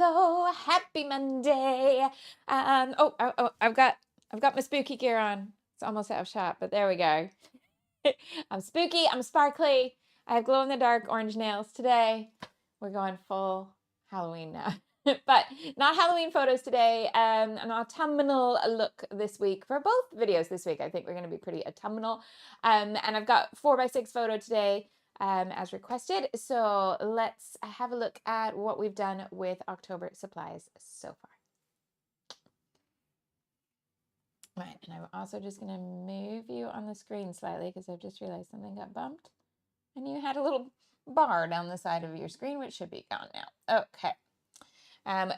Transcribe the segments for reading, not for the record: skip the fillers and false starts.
Hello, happy Monday. I've got my spooky gear on. It's almost out of shot, but there we go. I'm spooky, I'm sparkly. I have glow in the dark orange nails today. We're going full Halloween now. But not Halloween photos today. An autumnal look this week for both videos this week. I think we're going to be pretty autumnal. And I've got 4x6 photo today as requested. So let's have a look at what we've done with October supplies so far. Right, and I'm also just going to move you on the screen slightly because I've just realized something got bumped. And you had a little bar down the side of your screen, which should be gone now. Okay.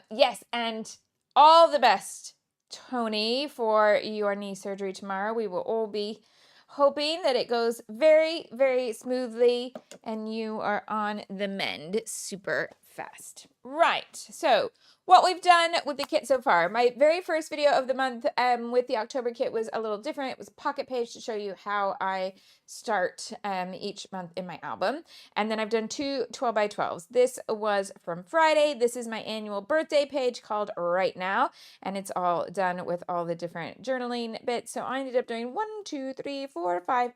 Yes, and all the best, Tony, for your knee surgery tomorrow. We will all be hoping that it goes very, very smoothly and you are on the mend super fast. Right, so what we've done with the kit so far. My very first video of the month with the October kit was a little different. It was a pocket page to show you how I start each month in my album. And then I've done two 12x12s. This was from Friday. This is my annual birthday page called Right Now. And it's all done with all the different journaling bits. So I ended up doing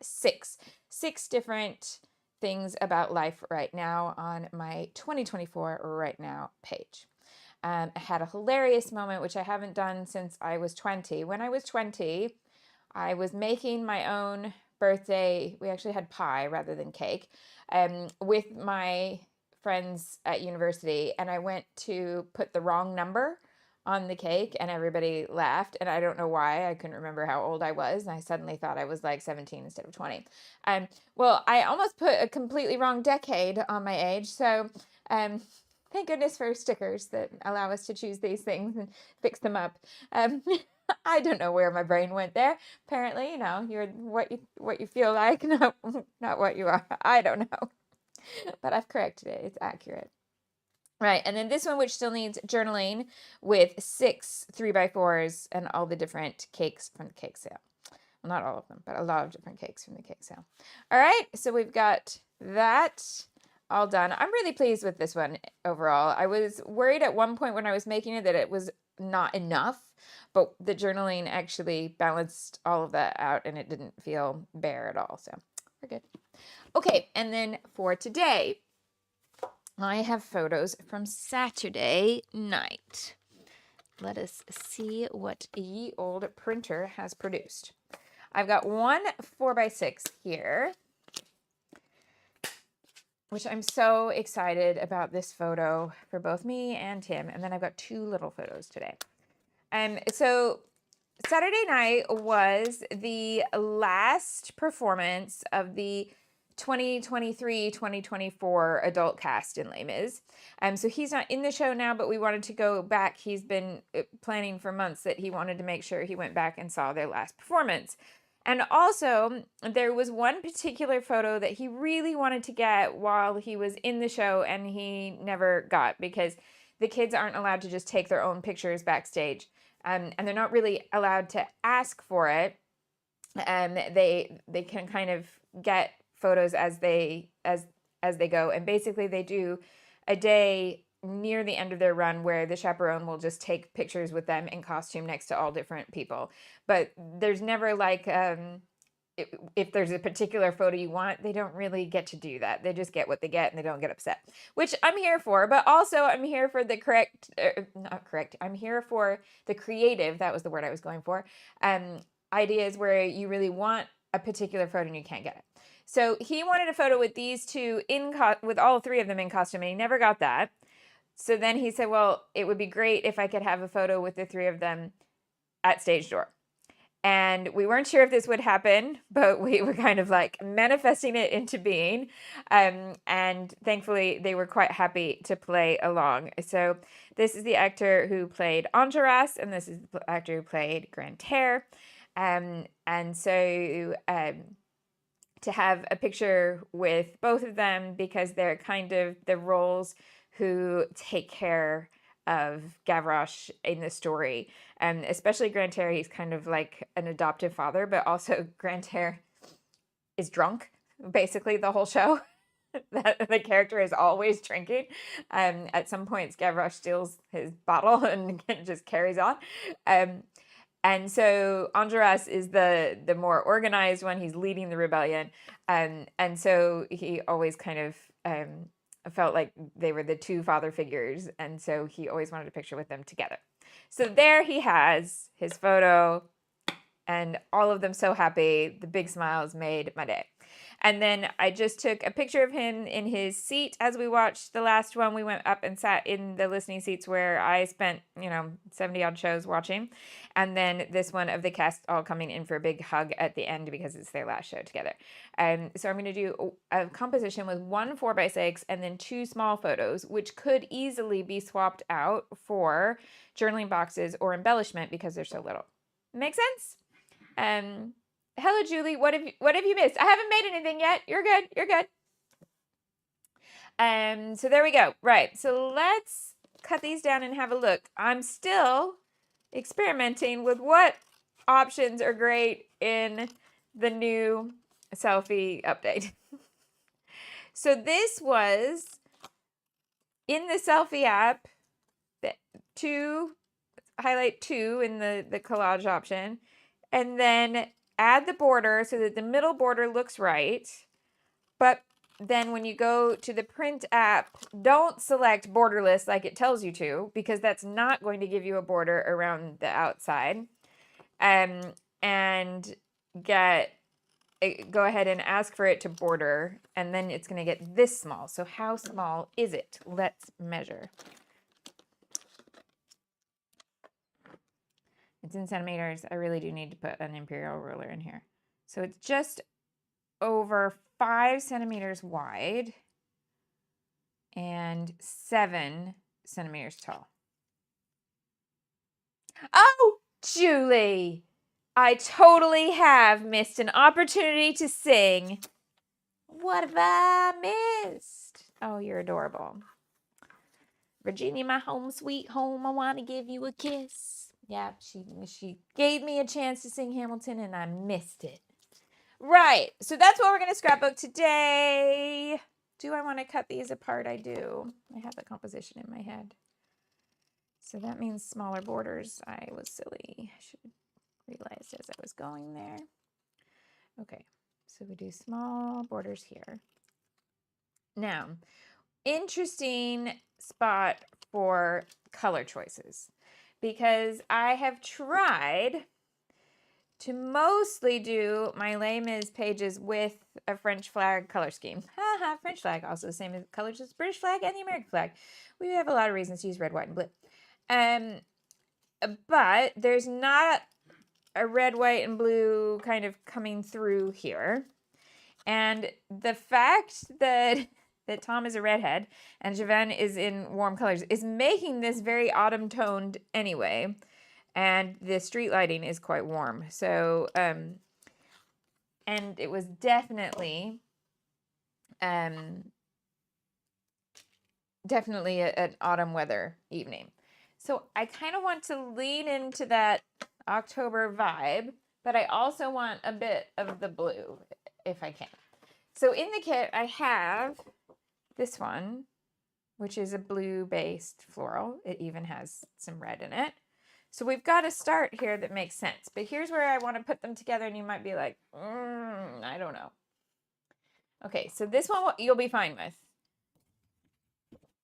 6 different things about life right now on my 2024 Right Now page. I had a hilarious moment, which I haven't done since I was 20. When I was 20, I was making my own birthday. We actually had pie rather than cake with my friends at university. And I went to put the wrong number on the cake and everybody laughed. And I don't know why. I couldn't remember how old I was. And I suddenly thought I was like 17 instead of 20. Well, I almost put a completely wrong decade on my age. So thank goodness for stickers that allow us to choose these things and fix them up. I don't know where my brain went there. Apparently, you know, you're what you feel like, not what you are. I don't know. But I've corrected it. It's accurate. Right, and then this one, which still needs journaling, with 6 3x4s and all the different cakes from the cake sale. Well, not all of them, but a lot of different cakes from the cake sale. All right, so we've got that all done. I'm really pleased with this one overall. I was worried at one point when I was making it that it was not enough, but the journaling actually balanced all of that out and it didn't feel bare at all, so we're good. Okay, and then for today, I have photos from Saturday night. Let us see what ye old printer has produced. I've got one 4x6 here, which I'm so excited about this photo for both me and Tim. And then I've got 2 little photos today. So Saturday night was the last performance of the 2023-2024 adult cast in Les Mis. So he's not in the show now, but we wanted to go back. He's been planning for months that he wanted to make sure he went back and saw their last performance. And also, there was one particular photo that he really wanted to get while he was in the show and he never got because the kids aren't allowed to just take their own pictures backstage. And they're not really allowed to ask for it. They can kind of get photos as they go, and basically they do a day near the end of their run where the chaperone will just take pictures with them in costume next to all different people, but there's never like if there's a particular photo you want, they don't really get to do that. They just get what they get and they don't get upset, which I'm here for. But also I'm here for the I'm here for the creative, that was the word I was going for, ideas where you really want a particular photo and you can't get it. So he wanted a photo with these 2 with all 3 of them in costume, and he never got that. So then he said, well, it would be great if I could have a photo with the 3 of them at stage door. And we weren't sure if this would happen, but we were kind of like manifesting it into being. And thankfully, they were quite happy to play along. So this is the actor who played Enjolras, and this is the actor who played Grantaire. And so to have a picture with both of them, because they're kind of the roles who take care of Gavroche in the story. And especially Grantaire, he's kind of like an adoptive father, but also Grantaire is drunk basically the whole show. That the character is always drinking. At some points, Gavroche steals his bottle and just carries on. And so Enjolras is the more organized one. He's leading the rebellion. And so he always kind of felt like they were the two father figures. And so he always wanted a picture with them together. So there he has his photo, and all of them so happy. The big smiles made my day. And then I just took a picture of him in his seat as we watched the last one. We went up and sat in the listening seats where I spent, 70 odd shows watching. And then this one of the cast all coming in for a big hug at the end because it's their last show together. So I'm going to do a composition with 1 4x6 and then 2 small photos, which could easily be swapped out for journaling boxes or embellishment because they're so little. Make sense? Hello, Julie. What have you missed? I haven't made anything yet. You're good. You're good. So there we go. Right. So let's cut these down and have a look. I'm still experimenting with what options are great in the new selfie update. So this was in the selfie app, highlight 2 in the collage option, and then add the border so that the middle border looks right. But then when you go to the print app, don't select borderless like it tells you to, because that's not going to give you a border around the outside. And go ahead and ask for it to border, and then it's going to get this small. So how small is it? Let's measure. It's in centimeters. I really do need to put an imperial ruler in here. So it's just over 5 centimeters wide and 7 centimeters tall. Oh, Julie, I totally have missed an opportunity to sing. What have I missed? Oh, you're adorable. Virginia, my home sweet home, I want to give you a kiss. Yeah, she gave me a chance to sing Hamilton and I missed it. Right, so that's what we're going to scrapbook today. Do I want to cut these apart? I do. I have the composition in my head. So that means smaller borders. I was silly. I should have realized as I was going there. Okay, so we do small borders here. Now, interesting spot for color choices, because I have tried to mostly do my Les Mis pages with a French flag color scheme. Haha, French flag, also the same as colors as the British flag and the American flag. We have a lot of reasons to use red, white, and blue. But there's not a red, white, and blue kind of coming through here. And the fact that Tom is a redhead and Javan is in warm colors is making this very autumn toned anyway. And the street lighting is quite warm. So, and it was definitely an autumn weather evening. So I kind of want to lean into that October vibe, but I also want a bit of the blue if I can. So in the kit, I have this one, which is a blue-based floral. It even has some red in it. So we've got a start here that makes sense. But here's where I want to put them together, and you might be like, I don't know. Okay, so this one you'll be fine with.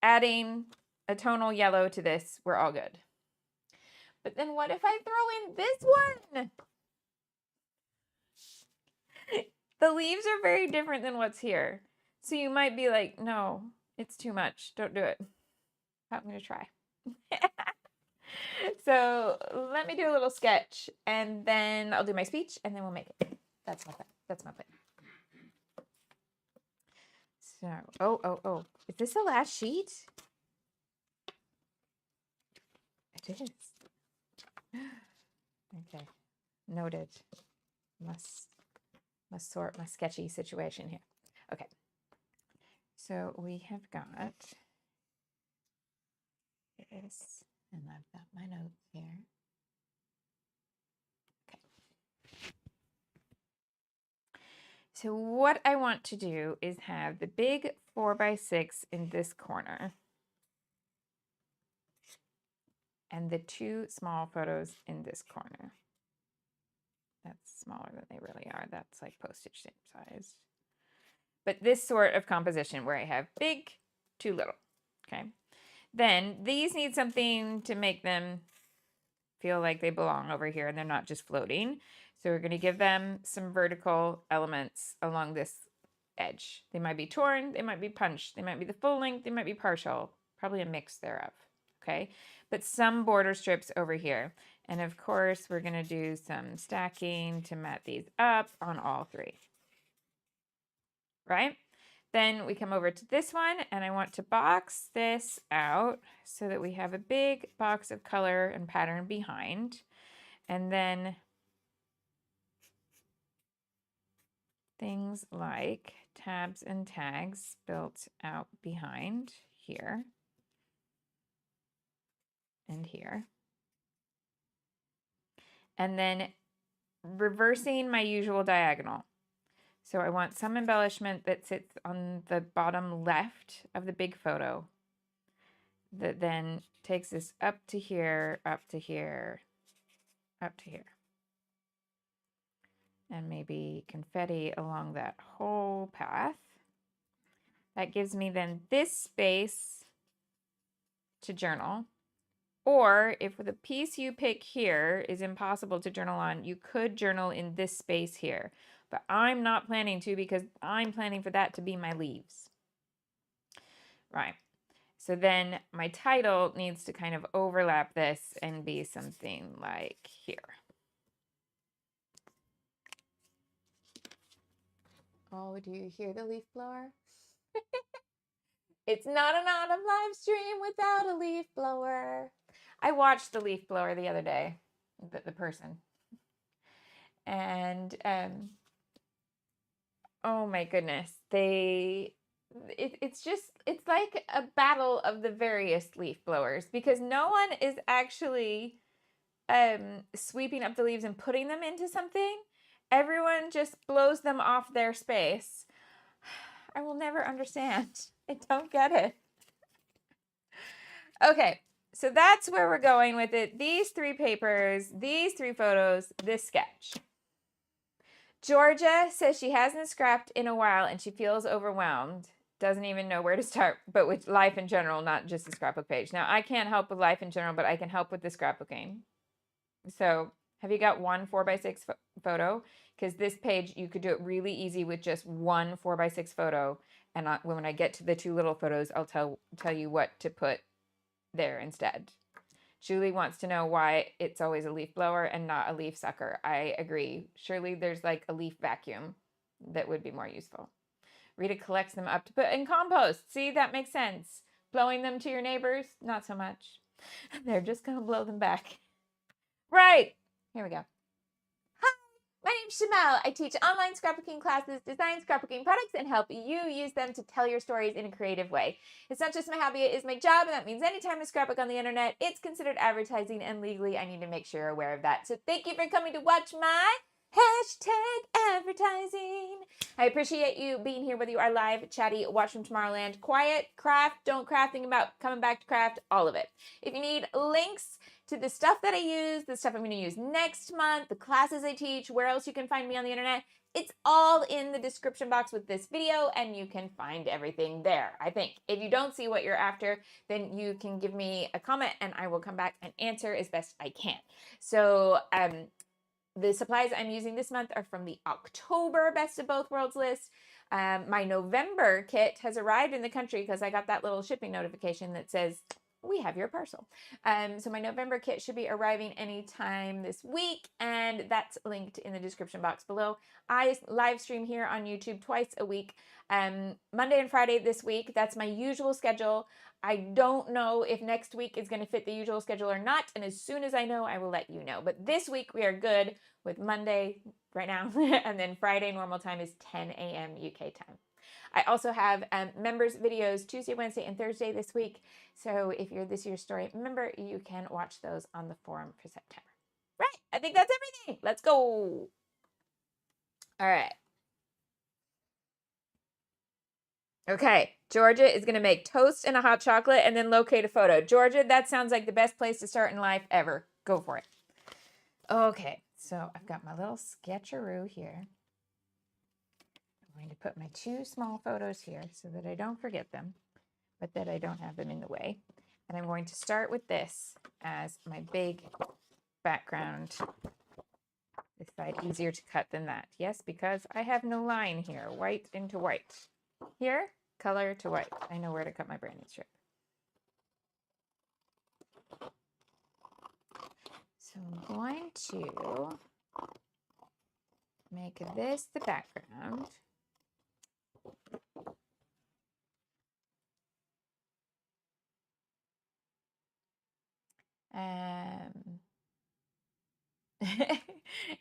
Adding a tonal yellow to this, we're all good. But then what if I throw in this one? The leaves are very different than what's here. So you might be like, no, it's too much. Don't do it. I'm going to try. So let me do a little sketch and then I'll do my speech and then we'll make it. That's my plan. That's my plan. So, oh. Is this the last sheet? It is. Okay. Noted. Must sort my sketchy situation here. Okay. So we have got this, and I've got my notes here. Okay. So what I want to do is have the big 4x6 in this corner and the two small photos in this corner. That's smaller than they really are. That's like postage stamp size. But this sort of composition where I have big, too little. Okay. Then these need something to make them feel like they belong over here and they're not just floating. So we're going to give them some vertical elements along this edge. They might be torn, they might be punched, they might be the full length, they might be partial, probably a mix thereof. Okay, but some border strips over here. And of course, we're going to do some stacking to mat these up on all three. Right? Then we come over to this one and I want to box this out so that we have a big box of color and pattern behind. And then things like tabs and tags built out behind here and here. And then reversing my usual diagonal. So I want some embellishment that sits on the bottom left of the big photo that then takes this up to here, up to here, up to here. And maybe confetti along that whole path. That gives me then this space to journal. Or if the piece you pick here is impossible to journal on, you could journal in this space here. But I'm not planning to because I'm planning for that to be my leaves. Right. So then my title needs to kind of overlap this and be something like here. Oh, do you hear the leaf blower? It's not an autumn live stream without a leaf blower. I watched the leaf blower the other day, the person. And oh my goodness, it's like a battle of the various leaf blowers because no one is actually sweeping up the leaves and putting them into something. Everyone just blows them off their space. I will never understand. I don't get it. Okay, so that's where we're going with it. These three papers, these three photos, this sketch. Georgia says she hasn't scrapped in a while and she feels overwhelmed. Doesn't even know where to start, but with life in general, not just the scrapbook page. Now, I can't help with life in general, but I can help with the scrapbooking. So have you got one 4x6 photo? Because this page, you could do it really easy with just one 4x6 photo. And when I get to the two little photos, I'll tell you what to put there instead. Julie wants to know why it's always a leaf blower and not a leaf sucker. I agree. Surely there's like a leaf vacuum that would be more useful. Rita collects them up to put in compost. See, that makes sense. Blowing them to your neighbors, not so much. They're just going to blow them back. Right. Here we go. Hi, my name's Shimelle. I teach online scrapbooking classes, design scrapbooking products, and help you use them to tell your stories in a creative way. It's not just my hobby, it is my job, and that means anytime I scrapbook on the internet, it's considered advertising, and legally I need to make sure you're aware of that. So thank you for coming to watch my #advertising. I appreciate you being here, whether you are live, chatty, watch from Tomorrowland, quiet, craft, don't craft, think about coming back to craft, all of it. If you need links to the stuff that I use, the stuff I'm going to use next month, the classes I teach, where else you can find me on the internet, it's all in the description box with this video, and you can find everything there, I think. If you don't see what you're after, then you can give me a comment, and I will come back and answer as best I can. So, the supplies I'm using this month are from the October Best of Both Worlds list. My November kit has arrived in the country because I got that little shipping notification that says we have your parcel. So my November kit should be arriving anytime this week, and that's linked in the description box below. I live stream here on YouTube twice a week, Monday and Friday this week. That's my usual schedule. I don't know if next week is going to fit the usual schedule or not, and as soon as I know, I will let you know. But this week we are good with Monday right now, and then Friday normal time is 10 a.m. UK time. I also have members videos Tuesday, Wednesday, and Thursday this week. So if you're this year's story member, you can watch those on the forum for September. Right, I think that's everything. Let's go. All right. Okay, Georgia is going to make toast and a hot chocolate and then locate a photo. Georgia, that sounds like the best place to start in life ever. Go for it. Okay, so I've got my little sketcheroo here. I'm going to put my 2 small photos here so that I don't forget them, but that I don't have them in the way. And I'm going to start with this as my big background. This side easier to cut than that. Yes, because I have no line here. White into white. Here, color to white. I know where to cut my branding strip. So I'm going to make this the background.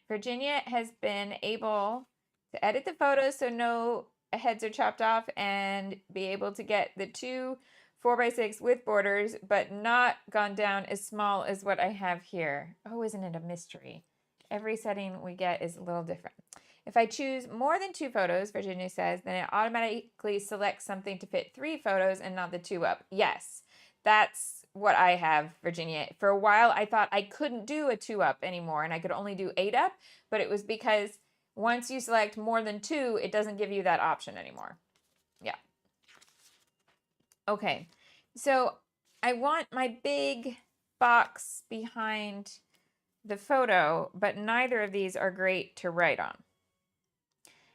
Virginia has been able to edit the photos so no heads are chopped off and be able to get the 2 4x6 with borders, but not gone down as small as what I have here. Oh, isn't it a mystery? Every setting we get is a little different. If I choose more than 2 photos, Virginia says, then it automatically selects something to fit 3 photos and not the 2 up. Yes, that's what I have, Virginia. For a while, I thought I couldn't do a 2 up anymore and I could only do 8 up, but it was because once you select more than 2, it doesn't give you that option anymore. Yeah. Okay, so I want my big box behind the photo, but neither of these are great to write on.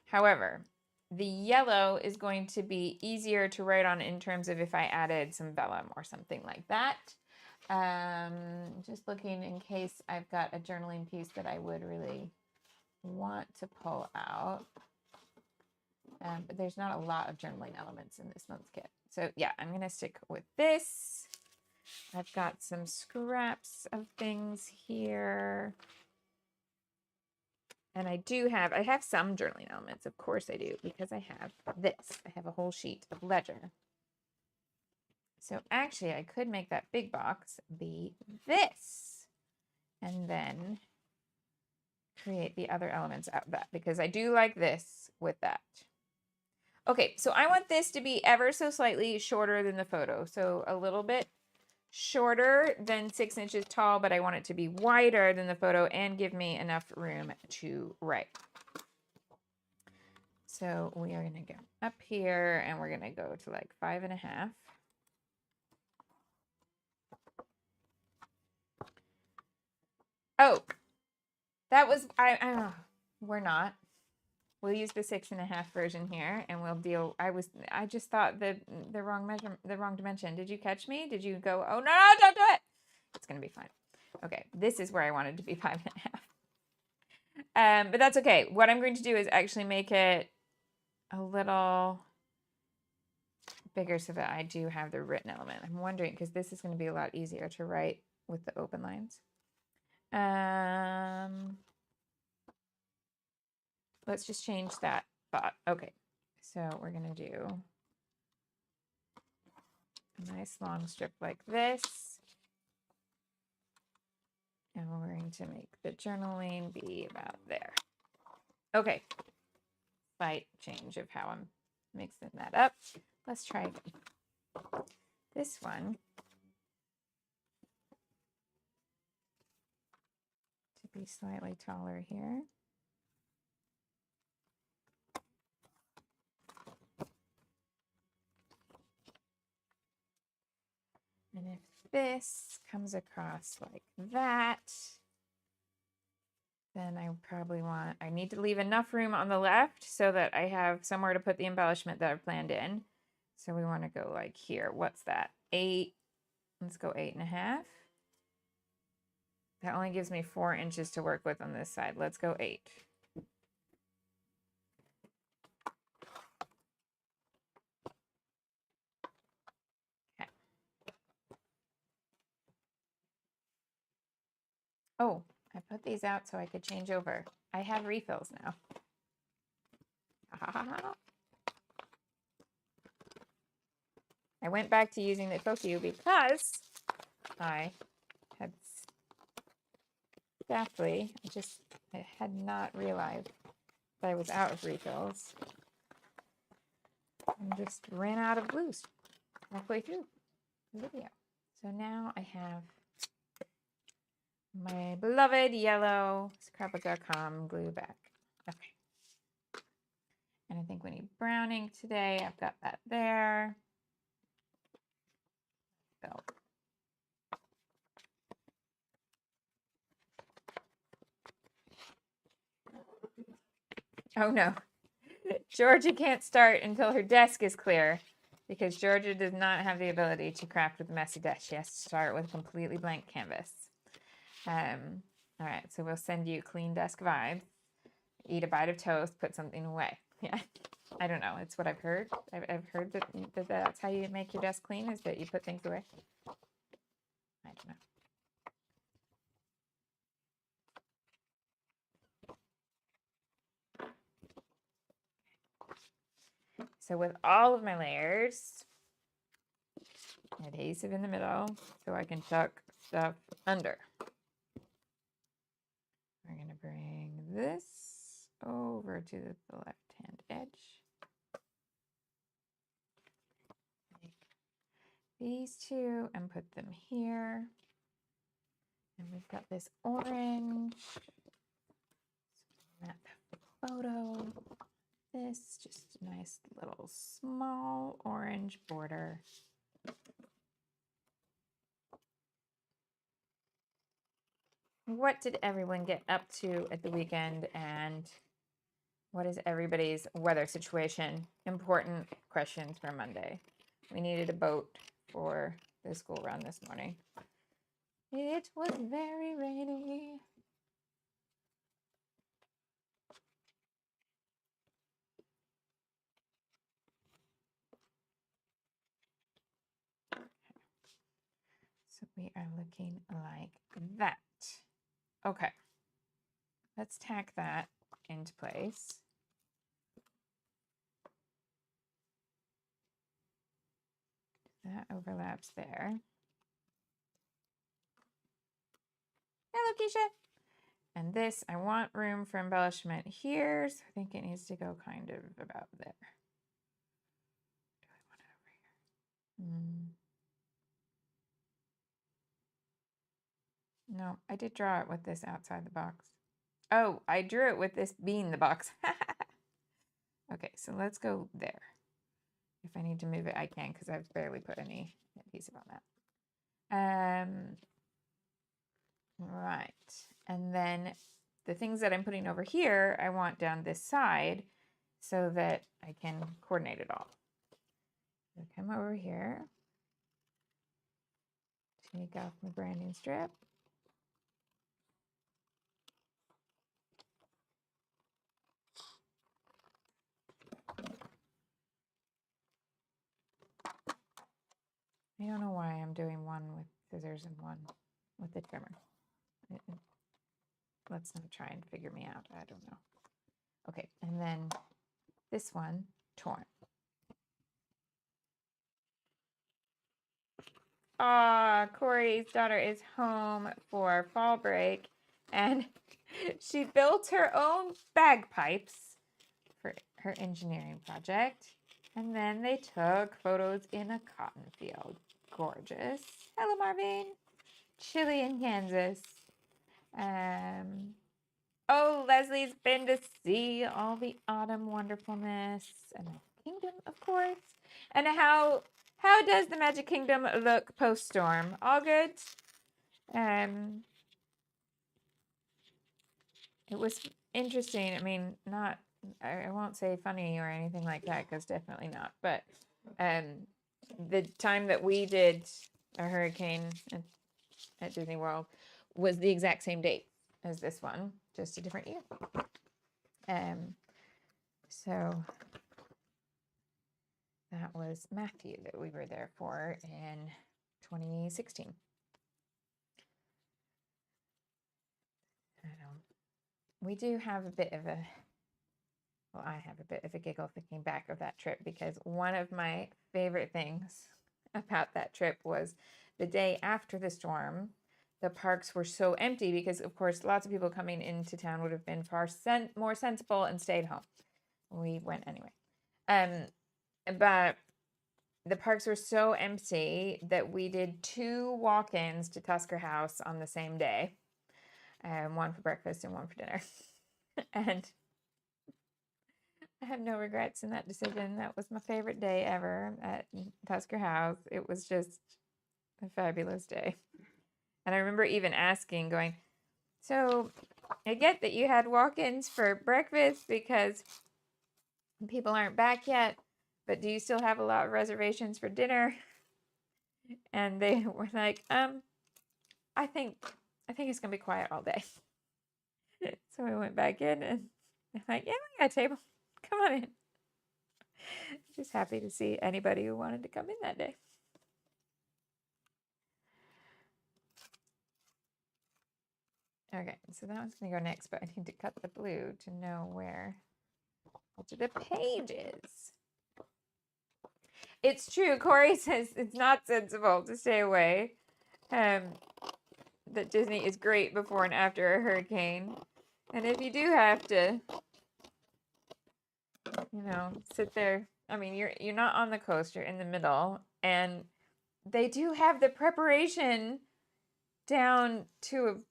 However, the yellow is going to be easier to write on in terms of if I added some vellum or something like that. Just looking in case I've got a journaling piece that I would really want to pull out. But there's not a lot of journaling elements in this month's kit. So yeah, I'm going to stick with this. I've got some scraps of things here. And I have some journaling elements. Of course I do, because I have this. I have a whole sheet of ledger. So actually I could make that big box be this. And then create the other elements out of that, because I do like this with that. Okay, so I want this to be ever so slightly shorter than the photo. So a little bit shorter than 6 inches tall, but I want it to be wider than the photo and give me enough room to write. So we are going to go up here and we're going to go to like 5.5. Oh, that was, we're not. We'll use the 6.5 version here and we'll deal. I just thought the wrong measurement, the wrong dimension. Did you catch me? Did you go, oh no, don't do it. It's going to be fine. Okay. This is where I wanted to be 5.5. But that's okay. What I'm going to do is actually make it a little bigger so that I do have the written element. I'm wondering, because this is going to be a lot easier to write with the open lines. Let's just change that thought. Okay, so we're going to do a nice long strip like this. And we're going to make the journaling be about there. Okay, slight change of how I'm mixing that up. Let's try again. This one to be slightly taller here. And if this comes across like that, then I need to leave enough room on the left so that I have somewhere to put the embellishment that I've planned in. So we want to go like here. What's that? 8 Let's go 8.5. That only gives me 4 inches to work with on this side. Let's go 8. Okay. Oh, I put these out so I could change over. I have refills now. I went back to using the Focus because I had deftly, I had not realized that I was out of refills and just ran out of glues halfway through the video. So now I have my beloved yellow scrapbook.com glue back. Okay. And I think we need brown ink today. I've got that there. So. Oh no. Georgia can't start until her desk is clear because Georgia does not have the ability to craft with a messy desk. She has to start with a completely blank canvas. All right, so we'll send you clean desk vibes. Eat a bite of toast, put something away. Yeah, I don't know. It's what I've heard. I've heard that that's how you make your desk clean, is that you put things away. I don't know. So with all of my layers, adhesive in the middle so I can tuck stuff under. We're going to bring this over to the left-hand edge. Take these two and put them here. And we've got this orange. So the photo. This just a nice little small orange border. What did everyone get up to at the weekend, and what is everybody's weather situation? Important questions for Monday. We needed a boat for the school run this morning. It was very rainy. So we are looking like that. Okay. Let's tack that into place. That overlaps there. Hello, Keisha. And this, I want room for embellishment here, so I think it needs to go kind of about there. Do I want it over here? No, I did draw it with this outside the box. Oh, I drew it with this being the box. Okay, so let's go there. If I need to move it, I can, because I've barely put any adhesive on that. Right. And then the things that I'm putting over here, I want down this side so that I can coordinate it all. So come over here. Take off my branding strip. I don't know why I'm doing one with scissors and one with the trimmer. Let's not try and figure me out. I don't know. Okay, and then this one, torn. Corey's daughter is home for fall break, and she built her own bagpipes for her engineering project. And then they took photos in a cotton field. Gorgeous. Hello, Marvin. Chilly in Kansas. Oh, Leslie's been to see all the autumn wonderfulness and the kingdom, of course. And how does the Magic Kingdom look post-storm? All good? It was interesting. I mean, not, I won't say funny or anything like that, because definitely not. But the time that we did a hurricane at Disney World was the exact same date as this one, just a different year. So that was Matthew that we were there for in 2016. We do have a bit of a, well, I have a bit of a giggle thinking back of that trip, because one of my favorite things about that trip was the day after the storm. The parks were so empty because, of course, lots of people coming into town would have been far more sensible and stayed home. We went anyway. But the parks were so empty that we did 2 walk-ins to Tusker House on the same day. One for breakfast and one for dinner. And I have no regrets in that decision. That was my favorite day ever at Tusker House. It was just a fabulous day. And I remember even asking, going, so I get that you had walk-ins for breakfast because people aren't back yet, but do you still have a lot of reservations for dinner? And they were like, I think it's gonna be quiet all day. So we went back in and they're like, yeah, we got a table. Come on in. Just happy to see anybody who wanted to come in that day. Okay, so that one's gonna go next, but I need to cut the blue to know where the page is. It's true. Corey says it's not sensible to stay away. That Disney is great before and after a hurricane. And if you do have to, sit there, I mean, you're not on the coast, you're in the middle, and they do have the preparation down to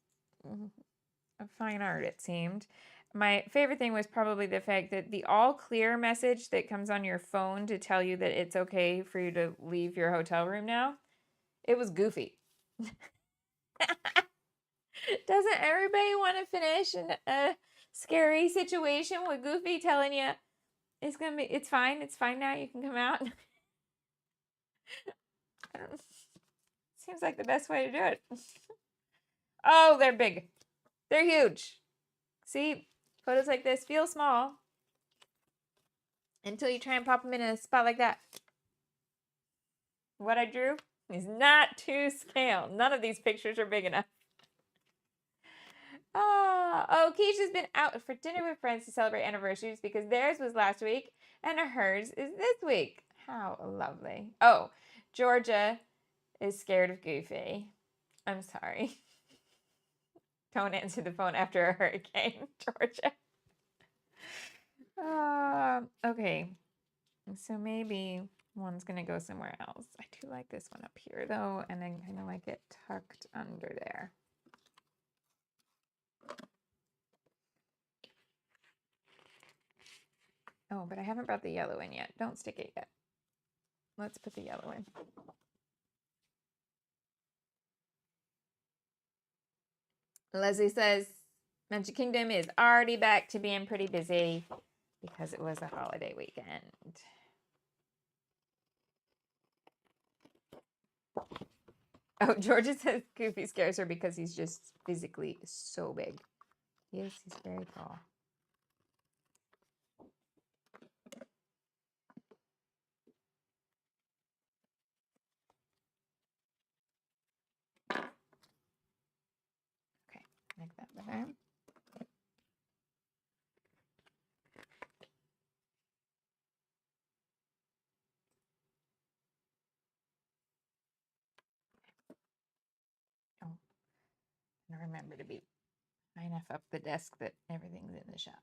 a fine art, it seemed. My favorite thing was probably the fact that the all clear message that comes on your phone to tell you that it's okay for you to leave your hotel room now, it was goofy. Doesn't everybody want to finish in a scary situation with Goofy telling you it's fine now, you can come out? Seems like the best way to do it. Oh, they're big. They're huge. See, photos like this feel small until you try and pop them in a spot like that. What I drew is not to scale. None of these pictures are big enough. Oh, Keisha's been out for dinner with friends to celebrate anniversaries because theirs was last week and hers is this week. How lovely. Oh, Georgia is scared of Goofy. I'm sorry. Don't answer the phone after a hurricane, Georgia. Okay. So maybe one's going to go somewhere else. I do like this one up here, though, and I kind of like it tucked under there. Oh, but I haven't brought the yellow in yet. Don't stick it yet. Let's put the yellow in. Leslie says, Magic Kingdom is already back to being pretty busy because it was a holiday weekend. Oh, Georgia says Goofy scares her because he's just physically so big. Yes, he's very tall. Okay, make that better. Oh, and remember to be high enough up the desk that everything's in the shop.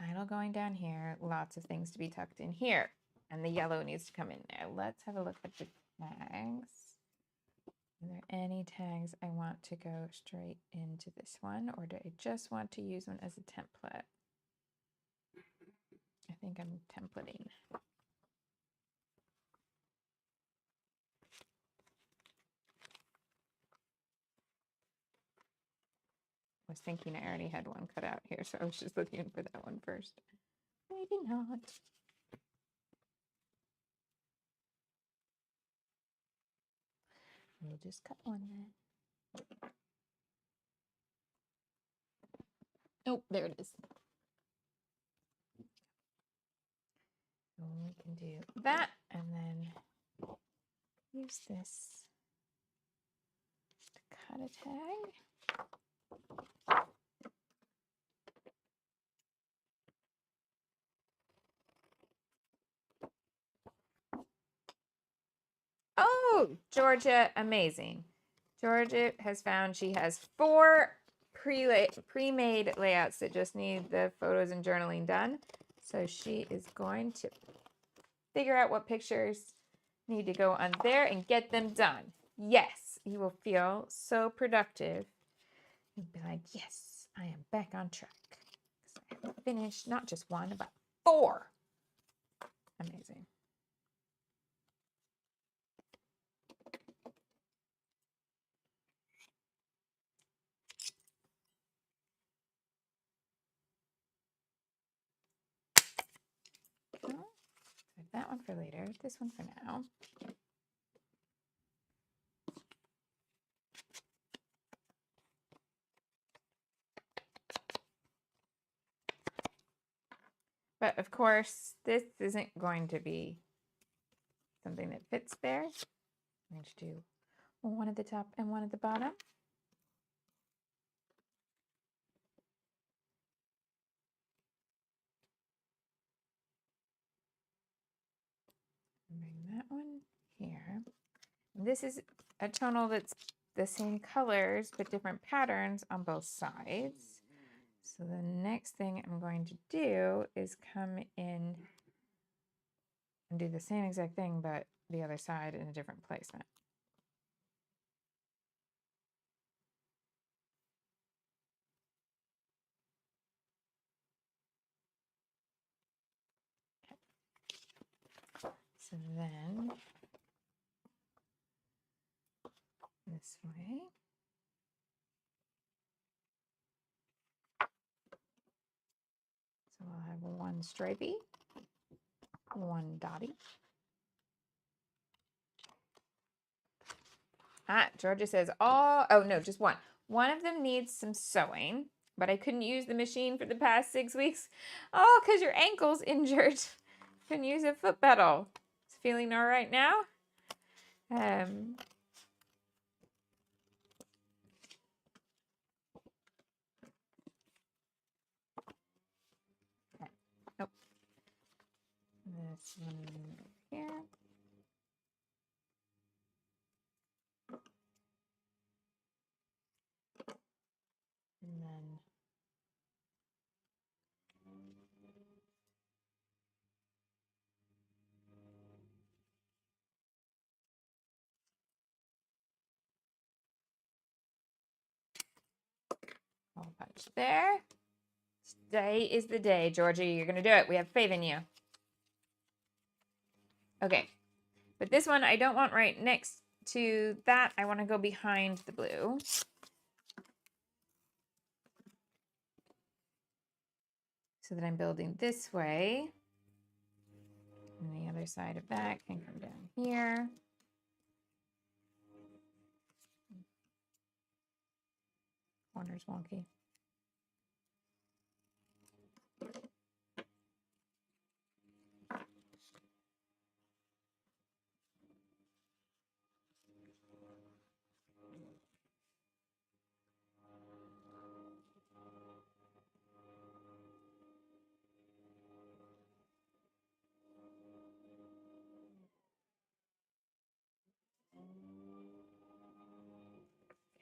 Okay. Title going down here. Lots of things to be tucked in here. And the yellow needs to come in there. Let's have a look at the tags. Are there any tags I want to go straight into this one, or do I just want to use one as a template? I think I'm templating. I was thinking I already had one cut out here, so I was just looking for that one first. Maybe not. We'll just cut one then. Oh, there it is. So we can do that and then use this to cut a tag. Oh, Georgia, amazing. Georgia has found she has 4 pre-made layouts that just need the photos and journaling done. So she is going to figure out what pictures need to go on there and get them done. Yes, you will feel so productive. You'll be like, yes, I am back on track. I have finished not just 1, but 4. Amazing. That one for later, this one for now. But of course, this isn't going to be something that fits there. I'm going to do one at the top and one at the bottom. Bring that one here. And this is a tonal that's the same colors but different patterns on both sides. So the next thing I'm going to do is come in and do the same exact thing but the other side in a different placement. Okay. So then this way. So I'll have one stripey, one dotty. Georgia says, oh no, just one. One of them needs some sewing, but I couldn't use the machine for the past 6 weeks. Oh, because your ankle's injured. Couldn't use a foot pedal. It's feeling all right now. Nope. This one here. And then hole punch there. Today is the day, Georgia. You're going to do it. We have faith in you. Okay. But this one I don't want right next to that. I want to go behind the blue. So that I'm building this way. And the other side of that can come down here. Corner's wonky.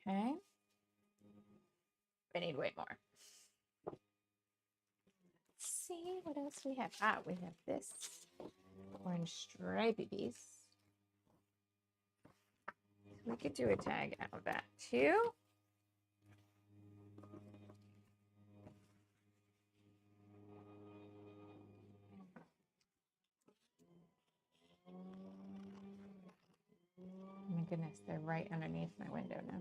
Okay. I need way more. Let's see what else we have. We have this orange stripy piece. So we could do a tag out of that too. Oh my goodness, they're right underneath my window now.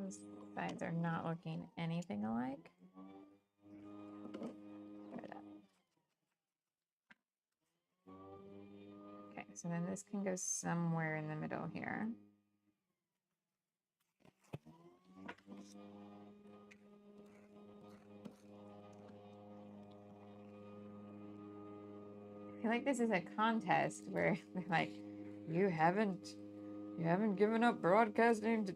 Those sides are not looking anything alike. Okay, so then this can go somewhere in the middle here. I feel like this is a contest where they're like, you haven't given up broadcasting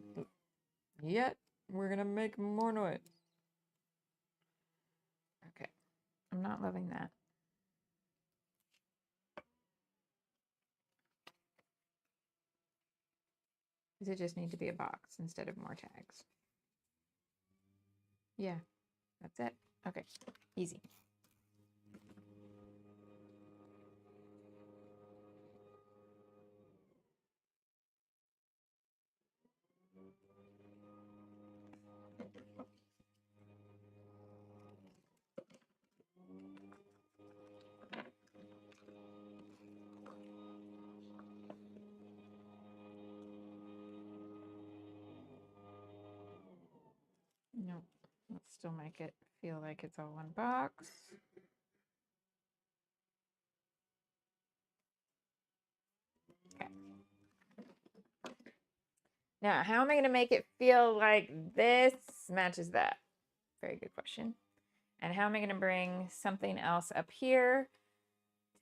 yet. We're gonna make more noise. Okay, I'm not loving that. Does it just need to be a box instead of more tags? Yeah, that's it. Okay, easy. Nope, let's still make it feel like it's all one box. Okay. Now, how am I going to make it feel like this matches that? Very good question. And how am I going to bring something else up here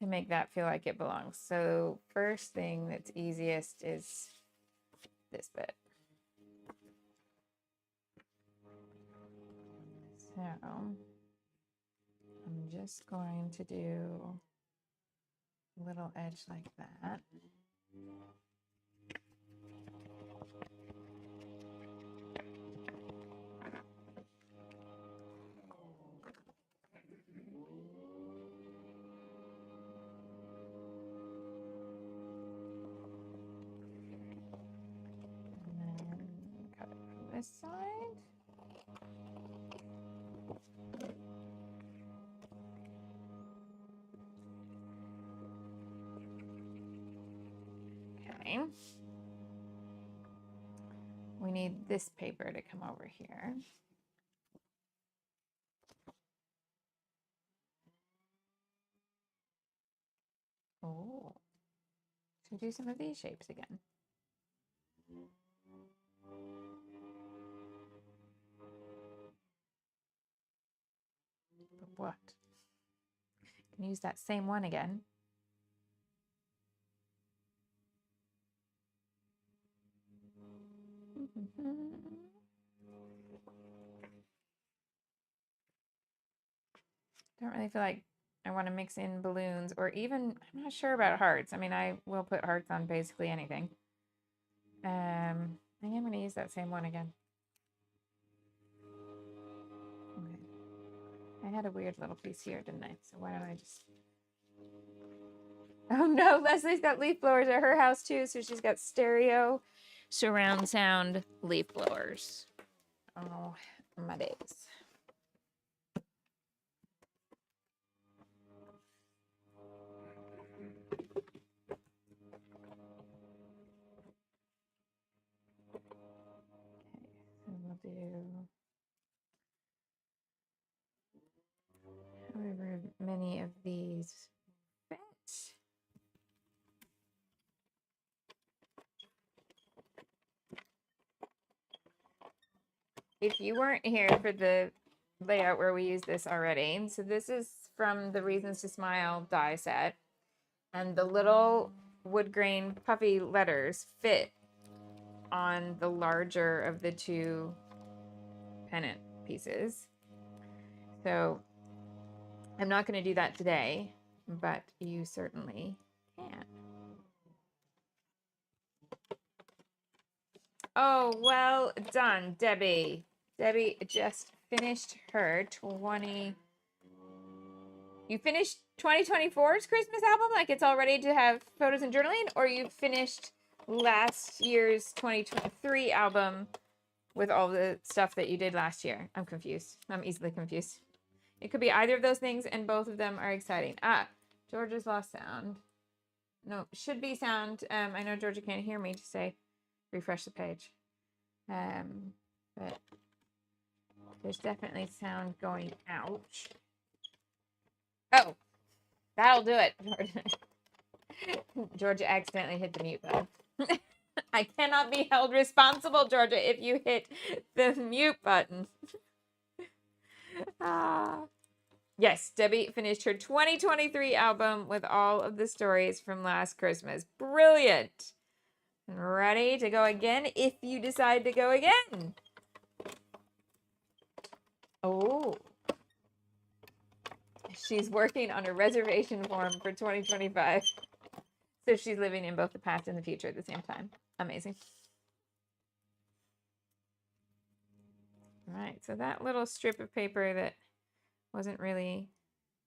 to make that feel like it belongs? So first thing that's easiest is this bit. So I'm just going to do a little edge like that. And then cut it from this side. Okay. We need this paper to come over here. Oh, so do some of these shapes again. But what? You can use that same one again. Don't really feel like I want to mix in balloons or even, I'm not sure about hearts. I mean, I will put hearts on basically anything. I think I'm going to use that same one again. Okay. I had a weird little piece here, didn't I? So why don't I just... Oh no, Leslie's got leaf blowers at her house too. So she's got stereo surround sound leaf blowers. Oh, my days. We'll do however many of these fit. If you weren't here for the layout where we use this already, so this is from the Reasons to Smile die set, and the little wood grain puffy letters fit on the larger of the two pennant pieces. So I'm not going to do that today, but you certainly can. Oh, well done, Debbie. Debbie just finished her You finished 2024's Christmas album? Like it's all ready to have photos and journaling? Or you finished last year's 2023 album with all the stuff that you did last year? I'm confused. I'm easily confused. It could be either of those things, and both of them are exciting. Ah, Georgia's lost sound. No, should be sound. I know Georgia can't hear me to say refresh the page. but there's definitely sound going out. Oh, that'll do it, Georgia. Georgia accidentally hit the mute button. I cannot be held responsible, Georgia, if you hit the mute button. Yes, Debbie finished her 2023 album with all of the stories from last Christmas. Brilliant. And ready to go again if you decide to go again. Oh. She's working on a reservation form for 2025. So she's living in both the past and the future at the same time. Amazing. All right, so that little strip of paper that wasn't really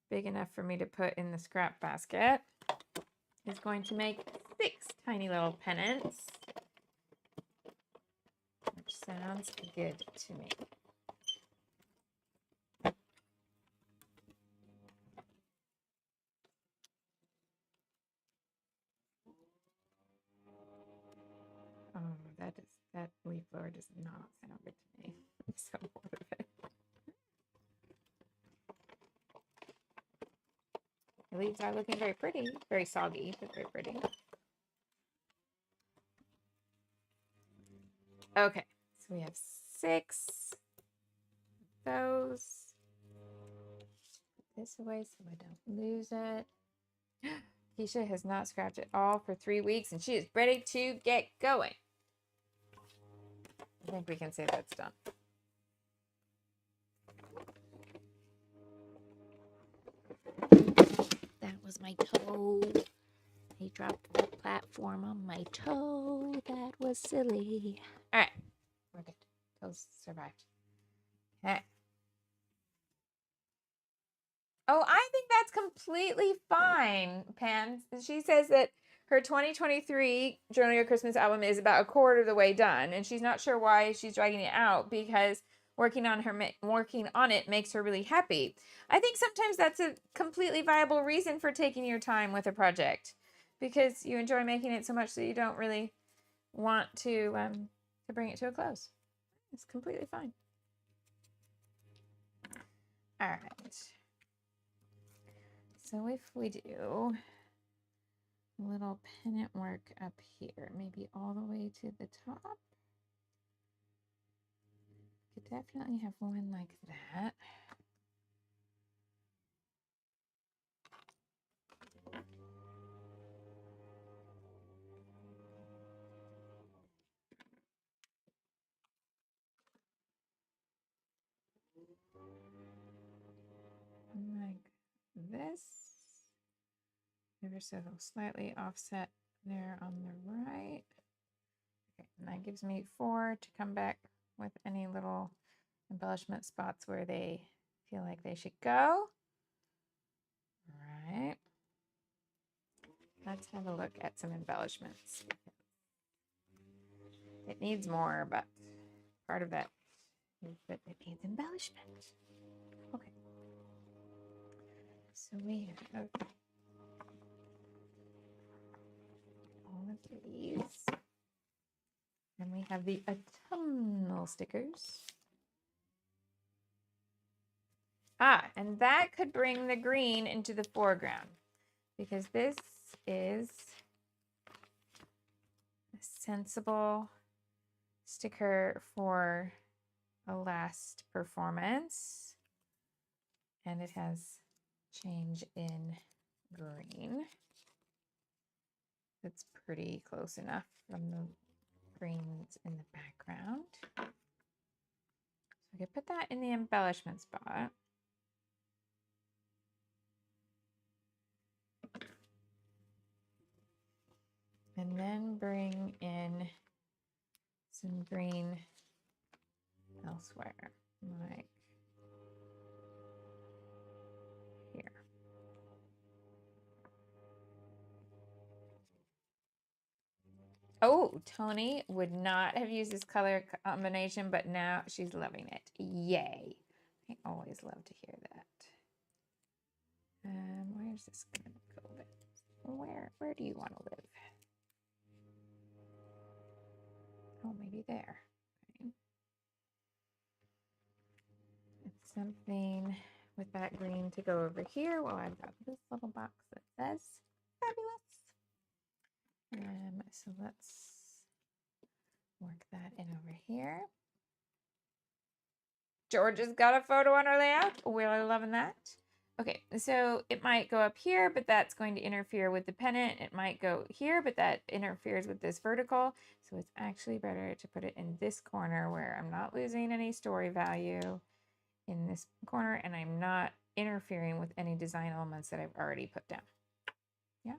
big enough for me to put in the scrap basket is going to make 6 tiny little pennants, which sounds good to me. Oh, that leaf blower does not sound good to me. I'm so bored of it. The leaves are looking very pretty, very soggy, but very pretty. Okay, so we have 6 of those. Put this away so I don't lose it. Keisha has not scratched it all for 3 weeks, and she is ready to get going. I think we can say that's done. That was my toe. He dropped the platform on my toe. That was silly. All right, we're good. Toes survived. Okay. Oh, I think that's completely fine, Pam. She says that her 2023 Journal Your Christmas album is about a quarter of the way done, and she's not sure why she's dragging it out because working on it makes her really happy. I think sometimes that's a completely viable reason for taking your time with a project, because you enjoy making it so much that you don't really want to bring it to a close. It's completely fine. All right. So if we do a little pennant work up here, maybe all the way to the top. Could definitely have one like that. Like this. Ever so slightly offset there on the right. Okay, and that gives me 4 to come back with any little embellishment spots where they feel like they should go. All right. Let's have a look at some embellishments. It needs more, but part of that is that it needs embellishment. Okay. So we have all of these. And we have the autumnal stickers. And that could bring the green into the foreground, because this is a sensible sticker for a last performance. And it has change in green. That's pretty close enough from the greens in the background. So I could put that in the embellishment spot. And then bring in some green elsewhere, like here. Oh, Tony would not have used this color combination, but now she's loving it. Yay. I always love to hear that. Where's this going to go? Where do you want to live? Oh, maybe there. Okay. something with that green to go over here. Well, I've got this little box that says fabulous. So let's work that in over here. George has got a photo on our layout. We're loving that. Okay, so it might go up here, but that's going to interfere with the pendant. It might go here, but that interferes with this vertical. So it's actually better to put it in this corner where I'm not losing any story value in this corner, and I'm not interfering with any design elements that I've already put down. Yeah.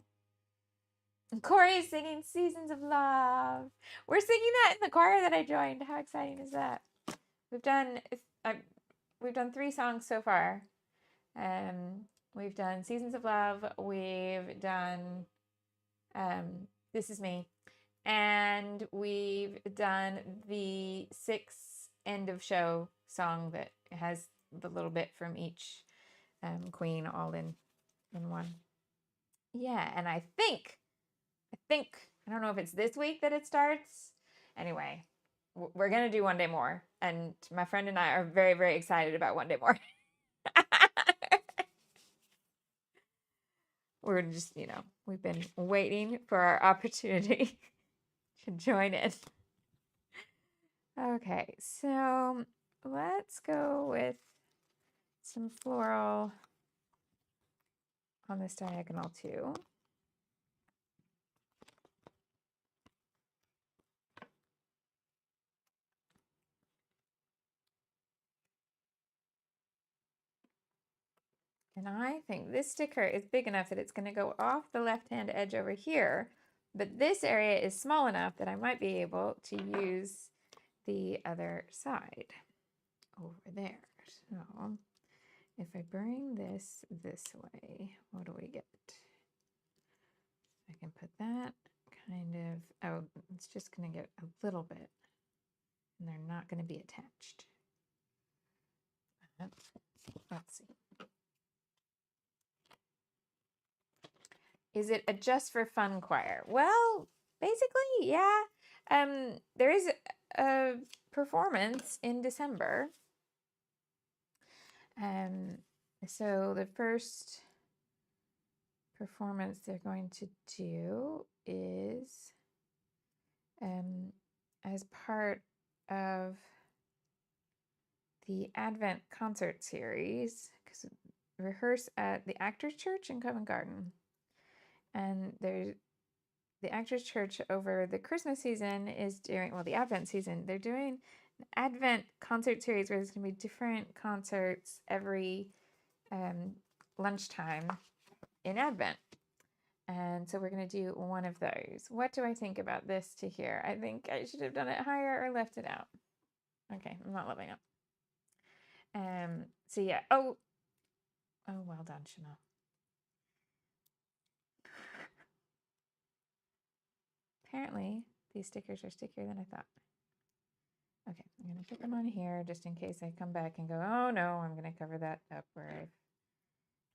And Corey's singing Seasons of Love. We're singing that in the choir that I joined. How exciting is that? We've done 3 songs so far. We've done Seasons of Love. We've done This Is Me. And we've done the 6 end of show song that has the little bit from each queen all in one. Yeah, and I think, I don't know if it's this week that it starts. Anyway, we're going to do One Day More. And my friend and I are very, very excited about One Day More. We're just, we've been waiting for our opportunity to join in. Okay, so let's go with some floral on this diagonal too. And I think this sticker is big enough that it's going to go off the left-hand edge over here, but this area is small enough that I might be able to use the other side over there. So if I bring this way, what do we get? I can put that kind of, oh, it's just going to get a little bit, and they're not going to be attached. Let's see. Is it a just for fun choir? Well, basically, yeah. There is a performance in December. So the first performance they're going to do is as part of the Advent concert series, because rehearse at the Actors Church in Covent Garden. And there's the Actors Church over the Christmas season is doing, well, the Advent season, they're doing an Advent concert series where there's going to be different concerts every lunchtime in Advent. And so we're going to do one of those. What do I think about this to here? I think I should have done it higher or left it out. Okay, I'm not loving it. So yeah. Oh, well done, Shimelle. Apparently, these stickers are stickier than I thought. Okay, I'm going to put them on here just in case I come back and go, oh no, I'm going to cover that up where I've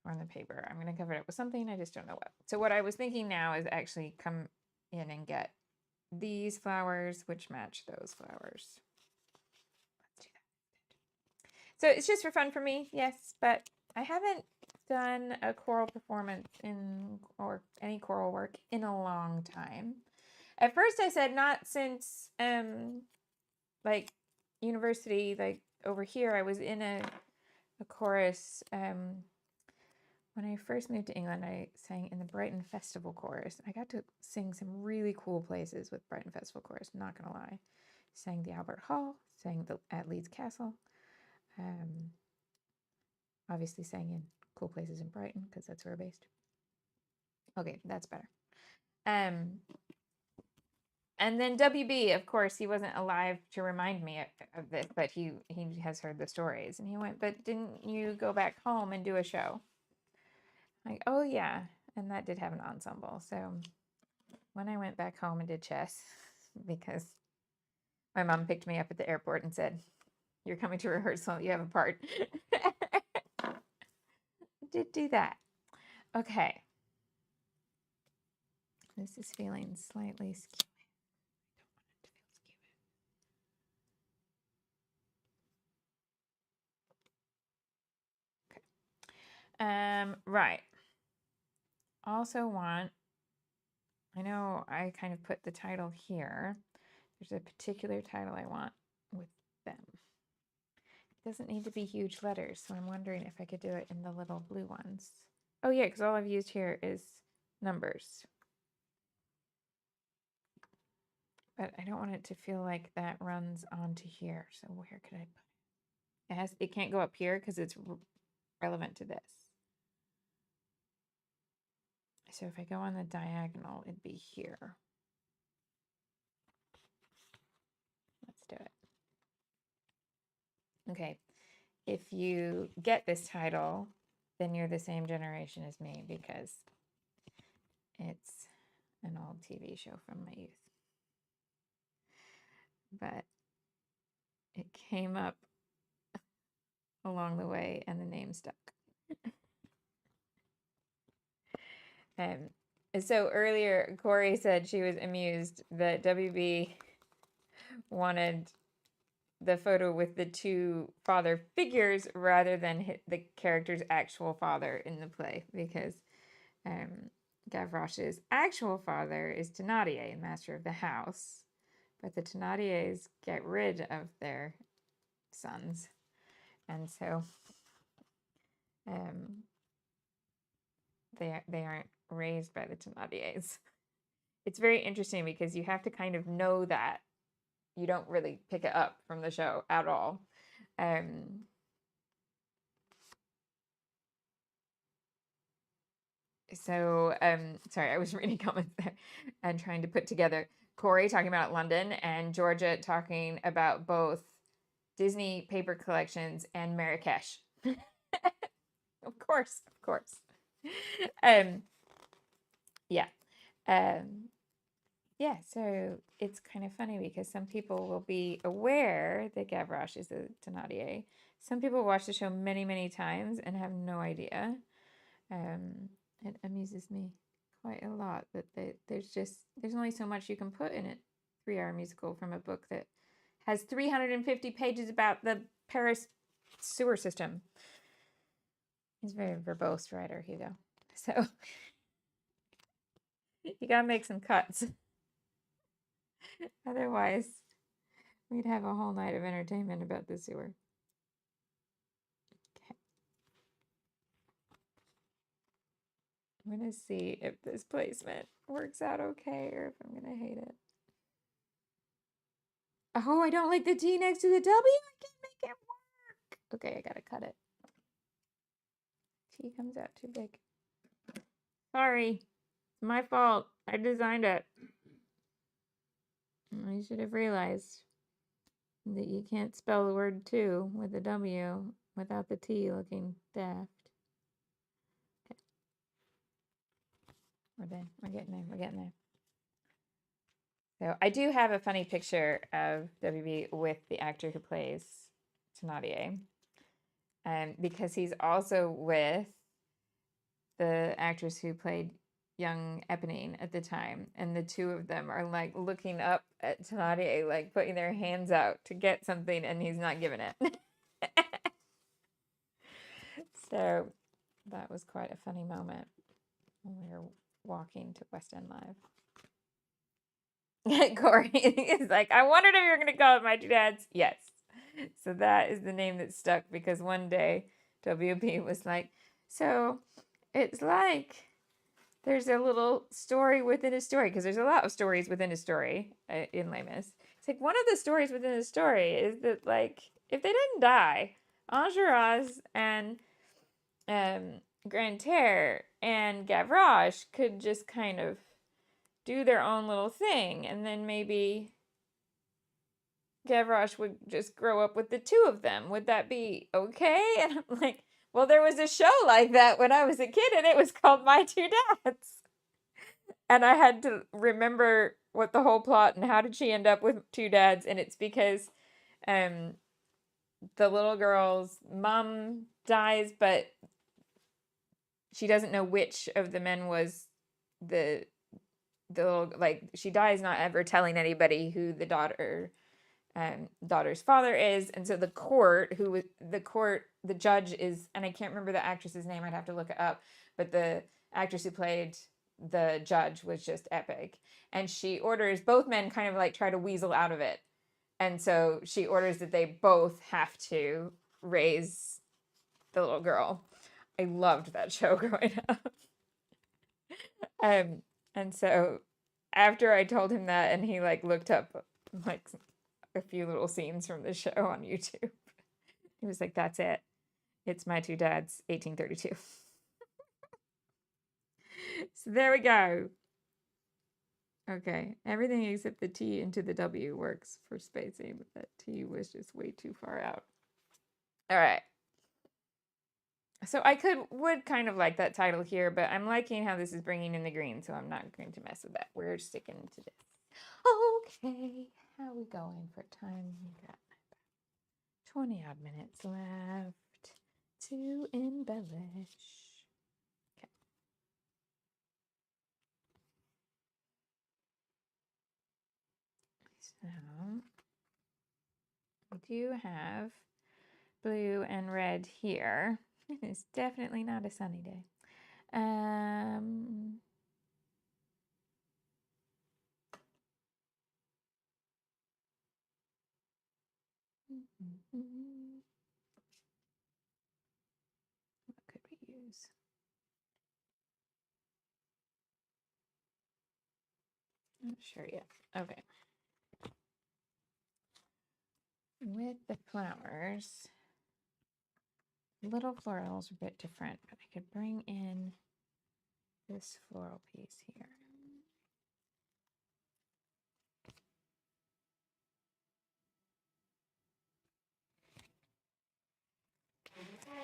torn the paper. I'm going to cover it up with something, I just don't know what. So what I was thinking now is actually come in and get these flowers, which match those flowers. Let's do that. So it's just for fun for me, yes, but I haven't done a choral performance or any choral work in a long time. At first I said not since like university, like over here I was in a chorus. When I first moved to England, I sang in the Brighton Festival Chorus. I got to sing some really cool places with Brighton Festival Chorus, not gonna lie. Sang the Albert Hall, sang at Leeds Castle. Obviously sang in cool places in Brighton because that's where we're based. Okay, that's better. And then WB, of course, he wasn't alive to remind me of this, but he has heard the stories. And he went, but didn't you go back home and do a show? Like, oh yeah. And that did have an ensemble. So when I went back home and did chess, because my mom picked me up at the airport and said, you're coming to rehearsal, you have a part. Did do that. Okay. This is feeling slightly skewed. Right. Also want, I know I kind of put the title here. There's a particular title I want with them. It doesn't need to be huge letters, so I'm wondering if I could do it in the little blue ones. Oh yeah, because all I've used here is numbers. But I don't want it to feel like that runs onto here. So where could I put it? It can't go up here because it's relevant to this. So if I go on the diagonal, it'd be here. Let's do it. Okay. If you get this title, then you're the same generation as me because it's an old TV show from my youth. But it came up along the way and the name stuck. So earlier, Corey said she was amused that WB wanted the photo with the two father figures rather than the character's actual father in the play, because Gavroche's actual father is Thénardier, master of the house, but the Thénardiers get rid of their sons, and so they aren't raised by the Thénardiers. It's very interesting because you have to kind of know that. You don't really pick it up from the show at all. Sorry, I was reading comments there and trying to put together Corey talking about London and Georgia talking about both Disney paper collections and Marrakesh. Of course. Yeah. Yeah, so it's kind of funny because some people will be aware that Gavroche is a Thénardier. Some people watch the show many, many times and have no idea. It amuses me quite a lot that there's only so much you can put in a 3-hour musical from a book that has 350 pages about the Paris sewer system. He's a very verbose writer, Hugo. So you gotta make some cuts. Otherwise, we'd have a whole night of entertainment about the sewer. Okay. I'm going to see if this placement works out okay or if I'm going to hate it. Oh, I don't like the T next to the W. I can't make it work. Okay, I got to cut it. T comes out too big. Sorry. It's my fault. I designed it. I should have realized that you can't spell the word two with a W without the T looking daft. Okay. We're done. We're getting there. So I do have a funny picture of WB with the actor who plays Thénardier. Because he's also with the actress who played young Eponine at the time, and the two of them are like looking up at Thénardier, like putting their hands out to get something, and he's not giving it. So that was quite a funny moment when we were walking to West End Live. Corey is like, I wondered if you were going to call it My Two Dads. Yes. So that is the name that stuck because one day WB was like, so it's like there's a little story within a story, because there's a lot of stories within a story in Les Mis. It's like one of the stories within a story is that, like, if they didn't die, Enjolras and Grantaire and Gavroche could just kind of do their own little thing, and then maybe Gavroche would just grow up with the two of them. Would that be okay? And I'm like, well, there was a show like that when I was a kid, and it was called My Two Dads. And I had to remember what the whole plot and how did she end up with two dads. And it's because the little girl's mom dies, but she doesn't know which of the men was the little, like, she dies not ever telling anybody who the daughter daughter's father is. And so the judge is, and I can't remember the actress's name, I'd have to look it up, but the actress who played the judge was just epic. And she orders both men kind of like try to weasel out of it. And so she orders that they both have to raise the little girl. I loved that show growing up. And so after I told him that, and he like looked up like a few little scenes from the show on YouTube, he was like, "That's it. It's My Two Dads, 1832." So there we go. Okay, everything except the T into the W works for spacing, but that T was just way too far out. All right. So I would kind of like that title here, but I'm liking how this is bringing in the green, so I'm not going to mess with that. We're sticking to this. Okay, how are we going for time? We got 20 odd minutes left to embellish. Okay. So we do have blue and red here. It's definitely not a sunny day. What could we use? Not sure yet. Okay. With the flowers, little florals are a bit different, but I could bring in this floral piece here.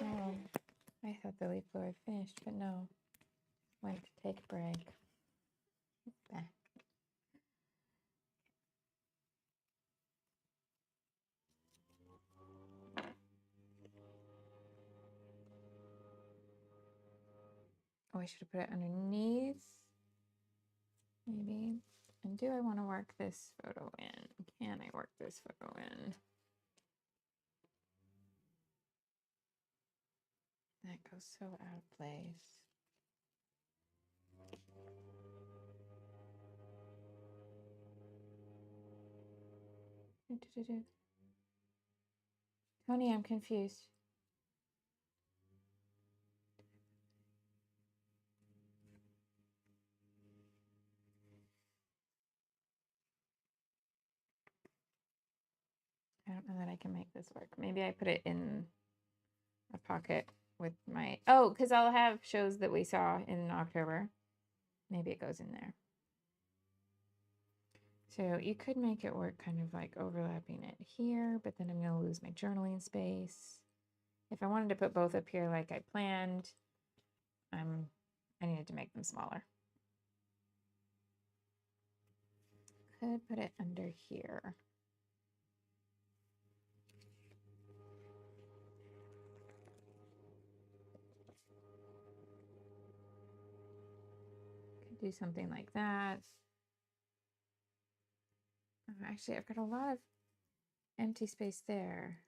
Oh, I thought the leaf blower had finished, but no. Went to take a break. It's back. Oh, I should have put it underneath. Maybe. And do I want to work this photo in? Can I work this photo in? That goes so out of place. Tony, I'm confused. I don't know that I can make this work. Maybe I put it in a pocket with my... Oh, because I'll have shows that we saw in October. Maybe it goes in there. So you could make it work kind of like overlapping it here, but then I'm going to lose my journaling space. If I wanted to put both up here like I planned, I needed to make them smaller. Could put it under here. Could do something like that. Actually, I've got a lot of empty space there.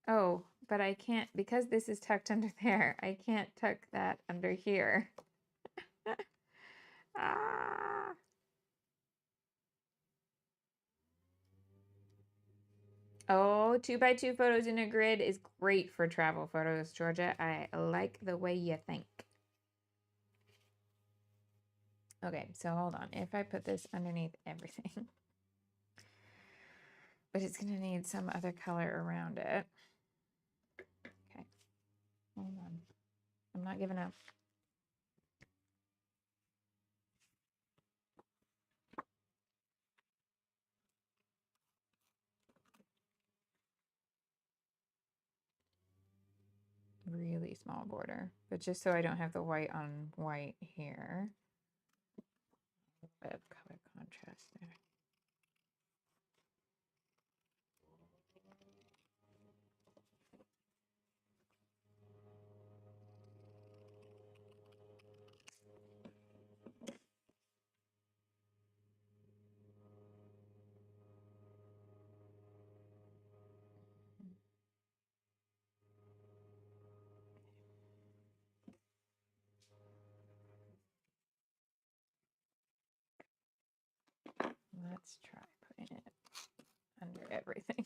Oh, but I can't, because this is tucked under there, I can't tuck that under here. Ah. Oh, 2x2 photos in a grid is great for travel photos, Georgia. I like the way you think. Okay, so hold on. If I put this underneath everything, but it's going to need some other color around it. Okay, hold on. I'm not giving up. Really small border, but just so I don't have the white on white here. A bit of color contrast there. let's try putting it under everything.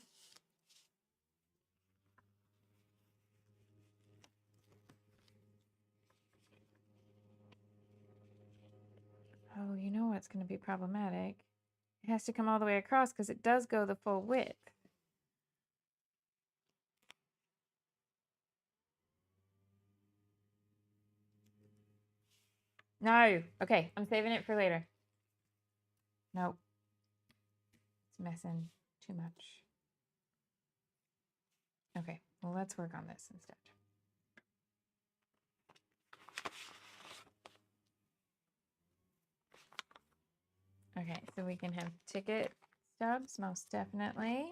Oh, you know what's going to be problematic? It has to come all the way across because it does go the full width. No. Okay, I'm saving it for later. Nope. It's messing too much. Okay, well, let's work on this instead. Okay, so we can have ticket stubs, most definitely.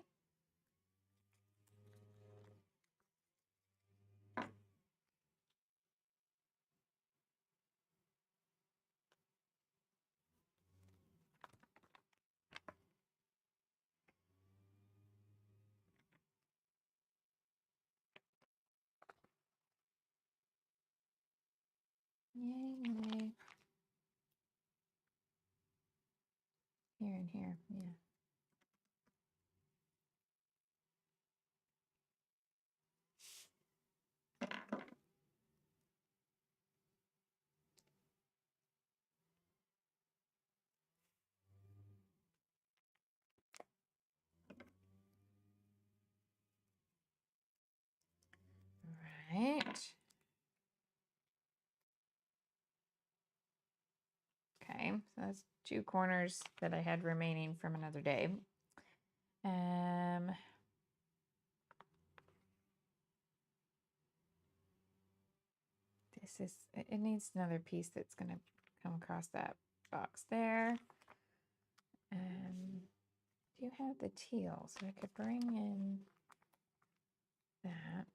Yay. Here and here, yeah. Right. Okay, so that's 2 corners that I had remaining from another day. This is, it needs another piece that's going to come across that box there. Do you have the teal? So I could bring in that.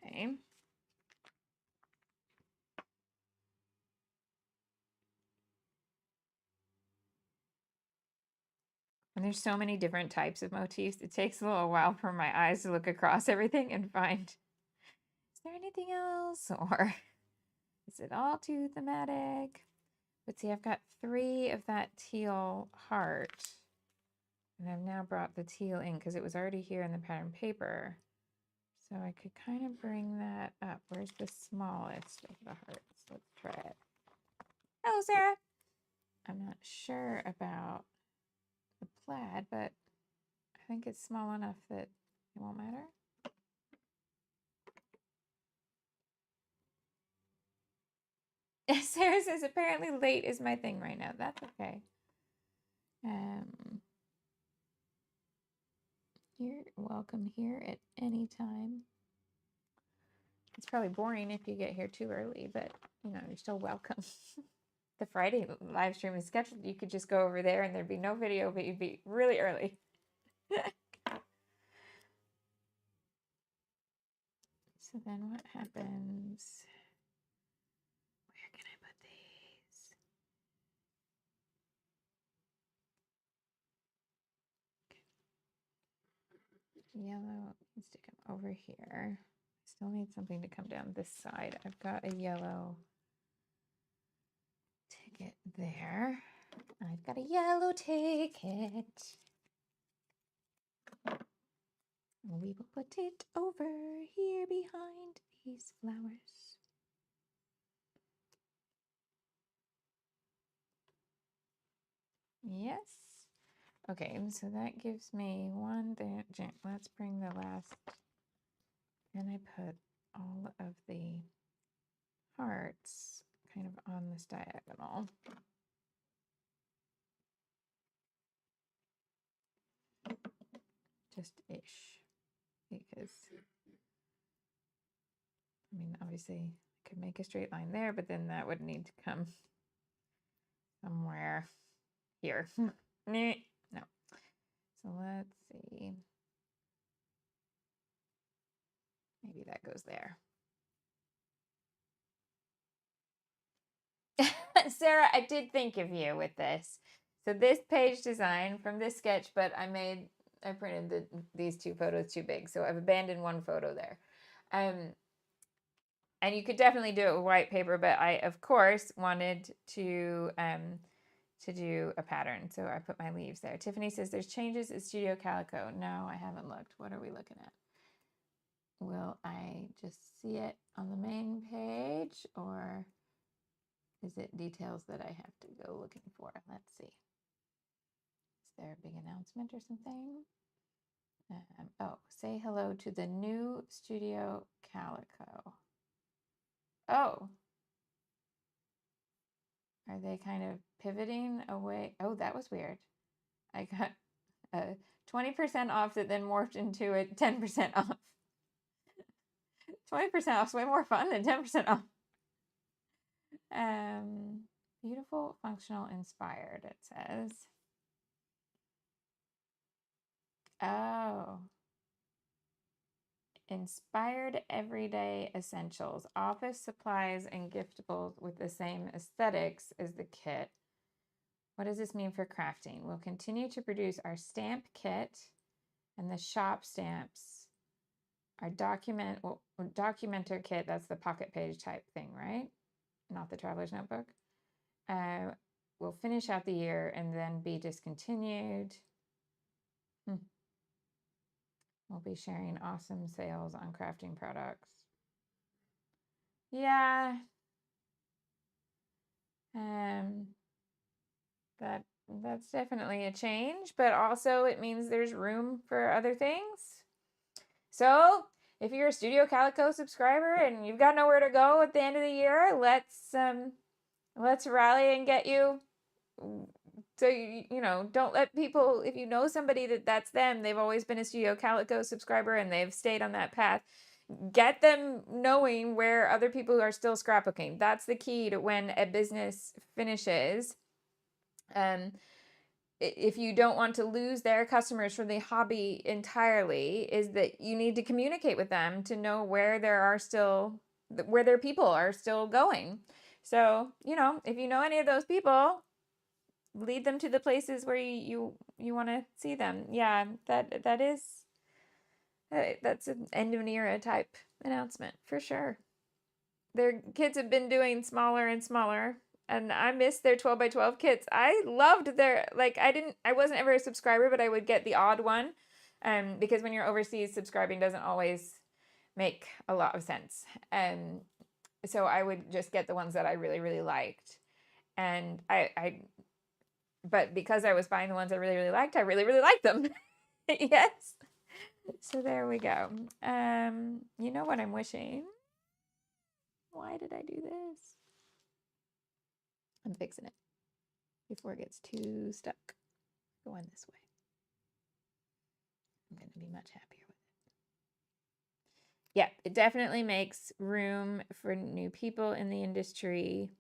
Okay. And there's so many different types of motifs. It takes a little while for my eyes to look across everything and find, is there anything else? Or is it all too thematic? But see, I've got 3 of that teal heart. And I've now brought the teal in because it was already here in the pattern paper. So I could kind of bring that up. Where's the smallest of the hearts? Let's try it. Hello, Sarah. I'm not sure about the plaid, but I think it's small enough that it won't matter. Sarah says apparently late is my thing right now. That's okay. You're welcome here at any time. It's probably boring if you get here too early, but you know, you're still welcome. The Friday live stream is scheduled. You could just go over there and there'd be no video, but you'd be really early. So then what happens? Where can I put these? Okay. Yellow needs to come over here. Still need something to come down this side. I've got a yellow ticket there. I've got a yellow ticket. We will put it over here behind these flowers. Yes. Okay, so that gives me one there. Let's bring the last. And I put all of the hearts kind of on this diagonal. Just ish. Because, I mean, obviously I could make a straight line there, but then that would need to come somewhere here. No. So let's see. Maybe that goes there. Sarah, I did think of you with this. So this page design from this sketch, but I printed these two photos too big, so I've abandoned one photo there. And you could definitely do it with white paper, but I, of course, wanted to do a pattern, so I put my leaves there. Tiffany says there's changes at Studio Calico. No, I haven't looked. What are we looking at? Will I just see it on the main page, or is it details that I have to go looking for? Let's see. Is there a big announcement or something? Oh, say hello to the new Studio Calico. Oh. Are they kind of pivoting away? Oh, that was weird. I got 20% off that then morphed into a 10% off. 20% off is way more fun than 10% off. Beautiful, functional, inspired, it says. Oh. Inspired everyday essentials, office supplies and giftables with the same aesthetics as the kit. What does this mean for crafting? We'll continue to produce our stamp kit and the shop stamps. Our documenter kit, that's the pocket page type thing, right? Not the traveler's notebook. We'll finish out the year and then be discontinued. We'll be sharing awesome sales on crafting products. Yeah. That's definitely a change, but also it means there's room for other things. So if you're a Studio Calico subscriber and you've got nowhere to go at the end of the year, let's rally and get you. So you know, don't let people, if you know somebody that's them, they've always been a Studio Calico subscriber and they've stayed on that path, get them knowing where other people are still scrapbooking. That's the key to when a business finishes. If you don't want to lose their customers from the hobby entirely, is that you need to communicate with them to know where their people are still going. So, you know, if you know any of those people, lead them to the places where you want to see them. Yeah, that's an end of an era type announcement for sure. Their kids have been doing smaller and smaller, and I miss their 12 by 12 kits. I loved their, like, I wasn't ever a subscriber, but I would get the odd one, because when you're overseas, subscribing doesn't always make a lot of sense. So I would just get the ones that I really, really liked. And but because I was buying the ones I really, really liked, I really, really liked them. Yes. So there we go. You know what I'm wishing? Why did I do this? I'm fixing it before it gets too stuck. Going this way. I'm going to be much happier with it. Yeah, it definitely makes room for new people in the industry.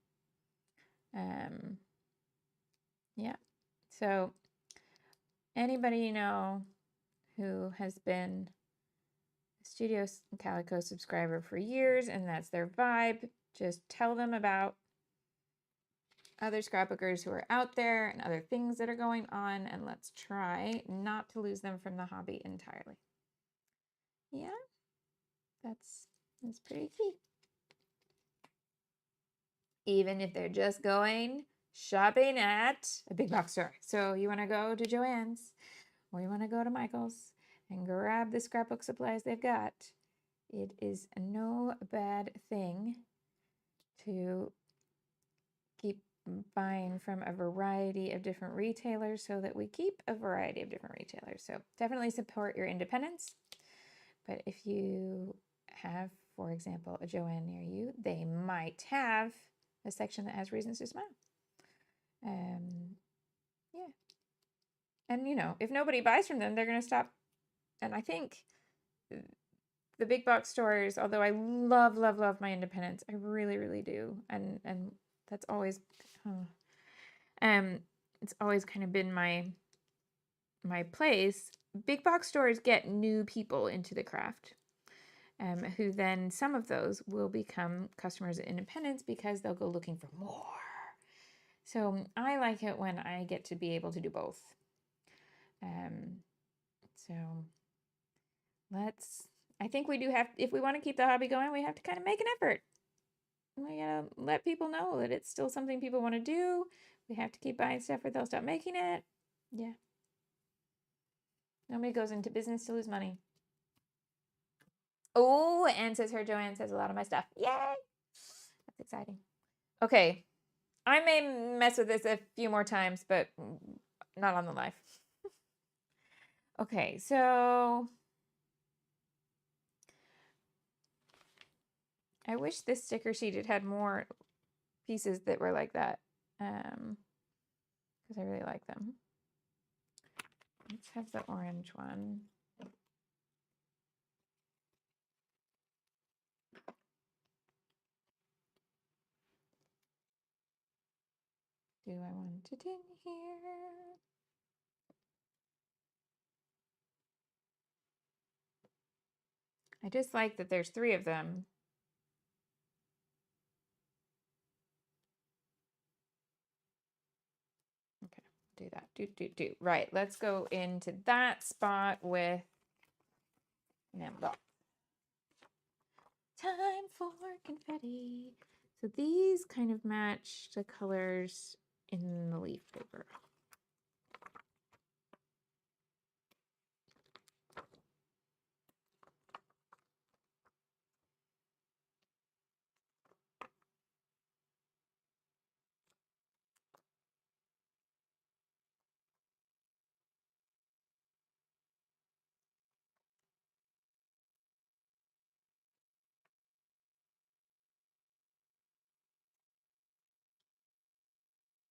Yeah. So anybody you know who has been a Studio Calico subscriber for years and that's their vibe, just tell them about other scrapbookers who are out there and other things that are going on, and let's try not to lose them from the hobby entirely. Yeah, that's pretty key. Even if they're just going shopping at a big box store. So you want to go to Joann's or you want to go to Michael's and grab the scrapbook supplies they've got. It is no bad thing to keep buying from a variety of different retailers so that we keep a variety of different retailers. So definitely support your independence. But if you have, for example, a Joann near you, they might have a section that has reasons to smile. Yeah. And, you know, if nobody buys from them, they're going to stop. And I think the big box stores, although I love, love, love my independents, I really, really do. And that's always, it's always kind of been my place. Big box stores get new people into the craft, who then some of those will become customers at independents because they'll go looking for more. So I like it when I get to be able to do both. So I think we do have, if we want to keep the hobby going, we have to kind of make an effort. We gotta let people know that it's still something people want to do. We have to keep buying stuff or they'll stop making it. Yeah. Nobody goes into business to lose money. Oh, Anne says her Joanne says a lot of my stuff. Yay! That's exciting. Okay. I may mess with this a few more times, but not on the live. Okay, so I wish this sticker sheet had more pieces that were like that, because I really like them. Let's have the orange one. Do I want it in here? I just like that there's 3 of them. Okay, do that. Do. Right, let's go into that spot with Nimble. Time for confetti. So these kind of match the colors in the leaf paper.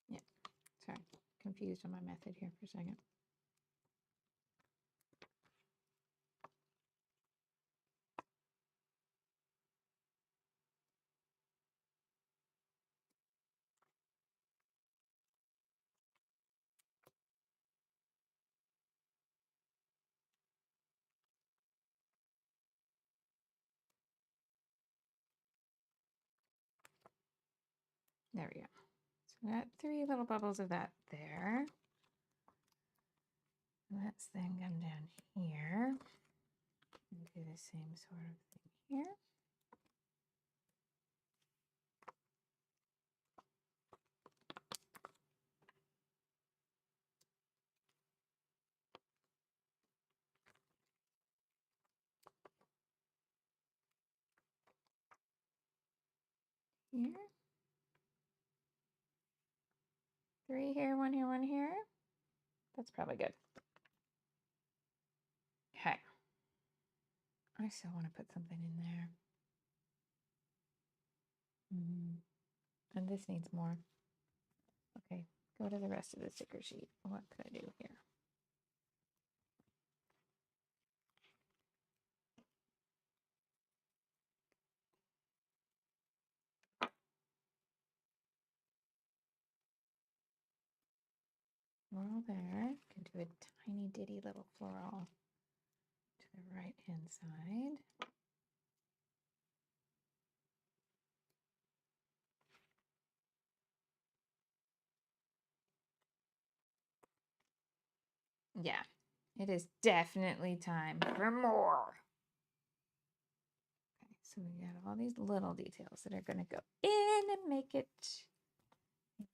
Yeah, sorry, confused on my method here for a second. There we go. So got 3 little bubbles of that there. Let's then come down here and do the same sort of thing here. Here. 3 here, 1 here, 1 here. That's probably good. Okay. I still want to put something in there. And this needs more. Okay, go to the rest of the sticker sheet. What could I do here? Floral there. Can do a tiny ditty little floral to the right hand side. Yeah, it is definitely time for more. Okay, so we got all these little details that are going to go in and make it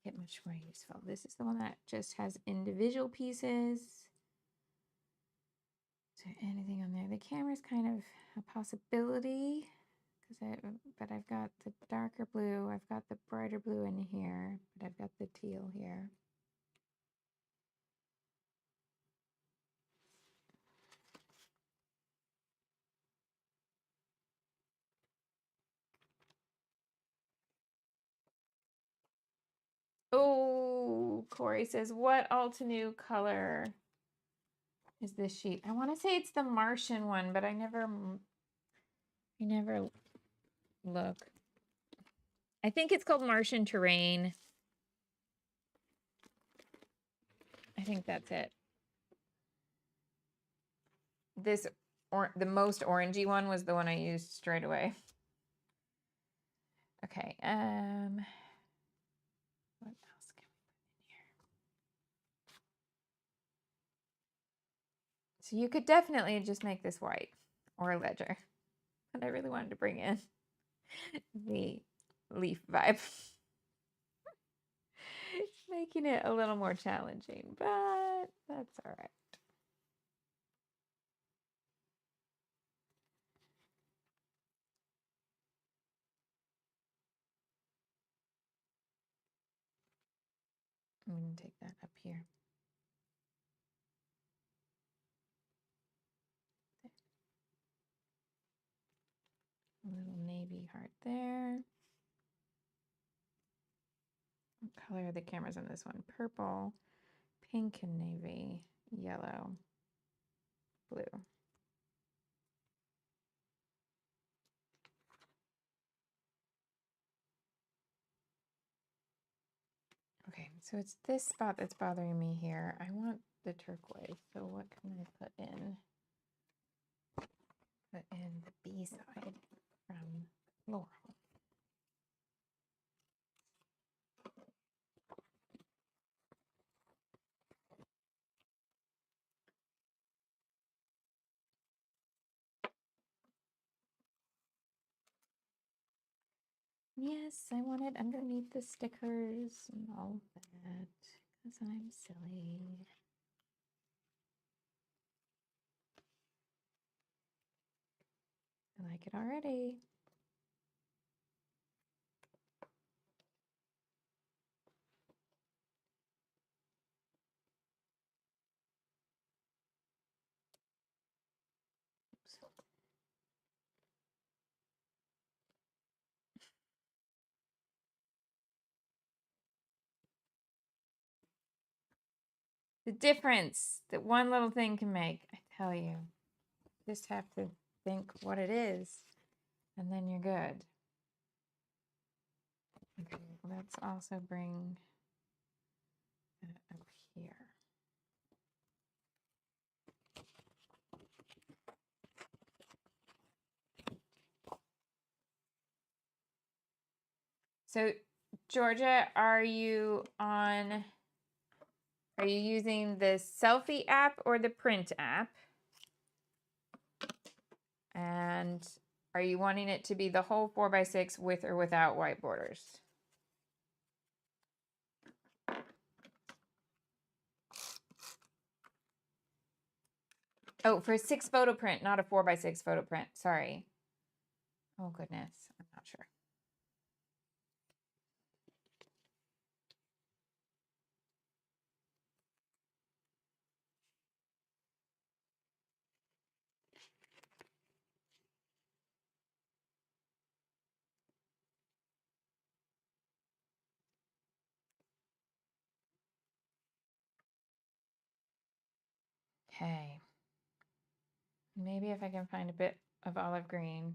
much more useful. This is the one that just has individual pieces. Is there anything on there? The camera's kind of a possibility, but I've got the darker blue, I've got the brighter blue in here, but I've got the teal here. Oh, Corey says, what Altenew color is this sheet? I want to say it's the Martian one, but I never look. I think it's called Martian Terrain. I think that's it. This, or the most orangey one was the one I used straight away. Okay, what else can we So you could definitely just make this white or a ledger. But I really wanted to bring in the leaf vibe. Making it a little more challenging, but that's all right. I'm going to take that up here. A little navy heart there. What color are the cameras on this one? Purple, pink and navy, yellow, blue. Okay, so it's this spot that's bothering me here. I want the turquoise, so what can I put in? Put in the B side from Laurel. Yes, I want it underneath the stickers and all of that, because I'm silly. I like it already. Oops. The difference that one little thing can make, I tell you. Just have to think what it is, and then you're good. Okay, let's also bring that up here. So, Georgia, are you using the selfie app or the print app? And are you wanting it to be the whole 4x6 with or without white borders? Oh, for a 6 photo print, not a 4x6 photo print. Sorry. Oh, goodness. I'm not sure. Okay. Maybe if I can find a bit of olive green.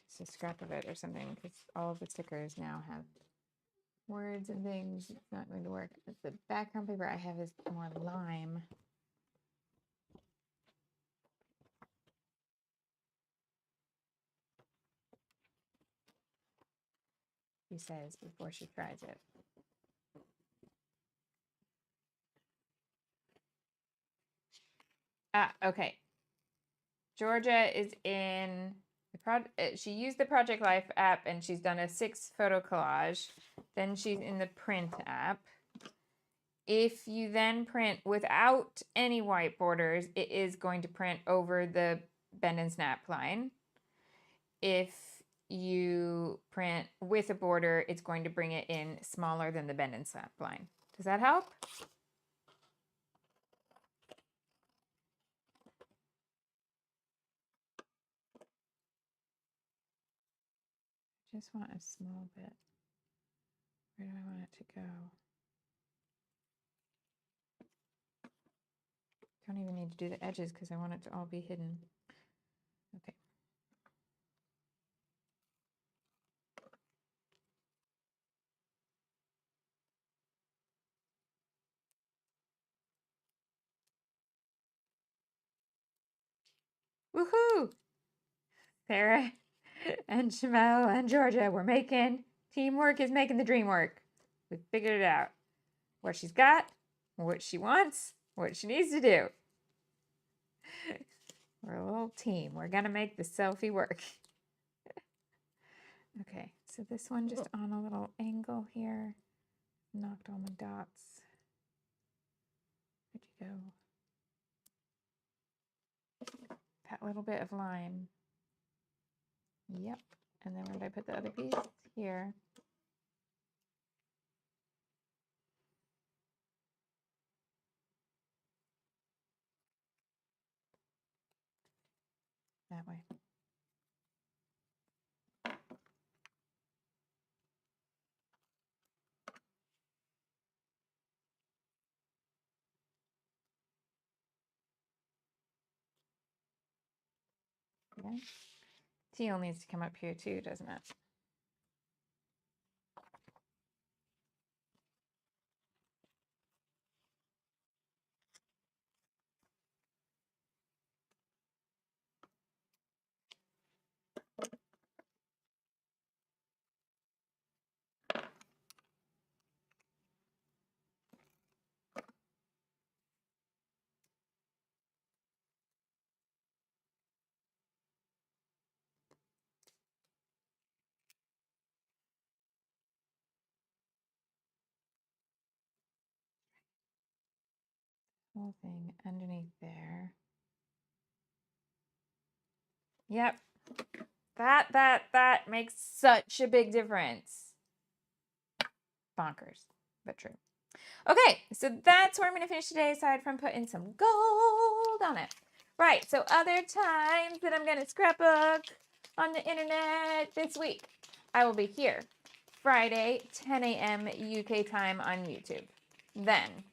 Just a scrap of it or something, because all of the stickers now have words and things. It's not going to work. The background paper I have is more lime. She says before she tries it. Okay. Georgia is in the she used the Project Life app and she's done a 6 photo collage. Then she's in the print app. If you then print without any white borders, it is going to print over the bend and snap line. If you print with a border, it's going to bring it in smaller than the bend and snap line. Does that help? Just want a small bit. Where do I want it to go? Don't even need to do the edges because I want it to all be hidden. Okay. Woohoo! Sarah and Shimelle and Georgia, we're making, teamwork is making the dream work. We figured it out. what she's got, what she wants, what she needs to do. We're a little team. We're going to make the selfie work. Okay, so this one just on a little angle here. Knocked all my dots. Where'd you go? That little bit of lime. Yep. And then where did I put the other piece? Here. That way. Okay. Teal needs to come up here too, doesn't it? Whole thing underneath there. Yep. That makes such a big difference. Bonkers, but true. Okay, so that's where I'm going to finish today, aside from putting some gold on it. Right, so other times that I'm going to scrapbook on the internet this week, I will be here Friday, 10 a.m. UK time on YouTube. Then,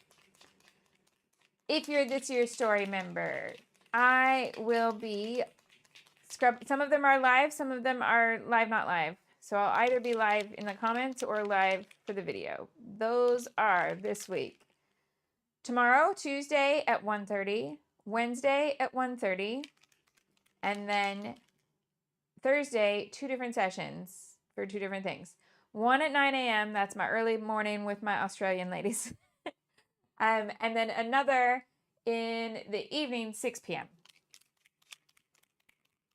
if you're This Year's Story member, I will be some of them are live, some of them are live, not live. So I'll either be live in the comments or live for the video. Those are this week. Tomorrow, Tuesday at 1:30, Wednesday at 1:30, and then Thursday, 2 different sessions for 2 different things. One at 9 a.m., that's my early morning with my Australian ladies. And then another in the evening, 6 p.m.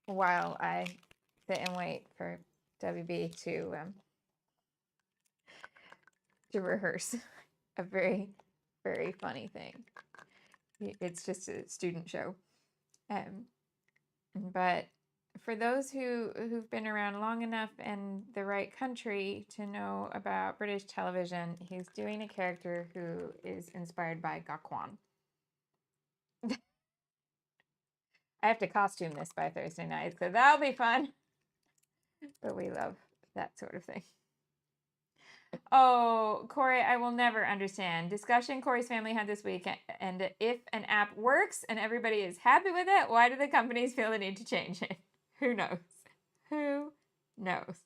while I sit and wait for WB to rehearse a very, very funny thing. It's just a student show. But for those who've been around long enough in the right country to know about British television, he's doing a character who is inspired by Gakwan. I have to costume this by Thursday night, so that'll be fun. But we love that sort of thing. Oh, Corey, I will never understand. Discussion Corey's family had this week, and if an app works and everybody is happy with it, why do the companies feel the need to change it? Who knows? Who knows?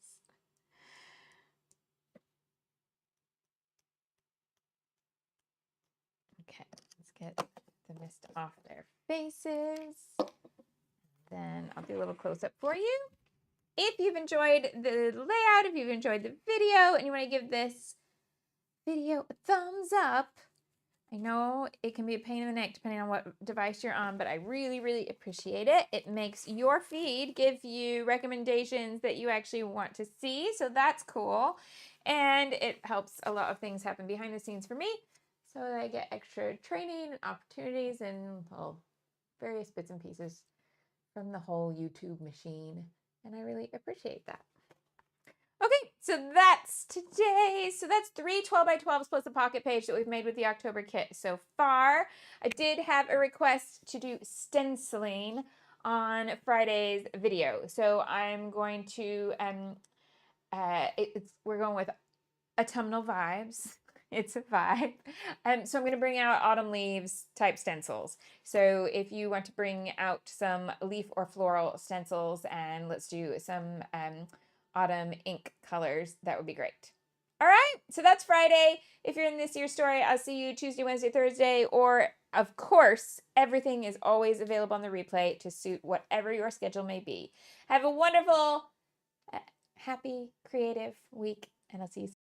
Okay, let's get the mist off their faces. Then I'll do a little close-up for you. If you've enjoyed the layout, if you've enjoyed the video, and you want to give this video a thumbs up, I know it can be a pain in the neck depending on what device you're on, but I really, really appreciate it. It makes your feed give you recommendations that you actually want to see, so that's cool. And it helps a lot of things happen behind the scenes for me, so that I get extra training and opportunities and various bits and pieces from the whole YouTube machine. And I really appreciate that. Okay, so that's today. So that's 3 12x12s plus a pocket page that we've made with the October kit so far. I did have a request to do stenciling on Friday's video. So I'm going to, we're going with autumnal vibes. It's a vibe. So I'm going to bring out autumn leaves type stencils. So if you want to bring out some leaf or floral stencils, and let's do some autumn ink colors, that would be great. All right, so that's Friday. If you're in This Year's Story, I'll see you Tuesday, Wednesday, Thursday, or of course, everything is always available on the replay to suit whatever your schedule may be. Have a wonderful, happy, creative week, and I'll see you soon.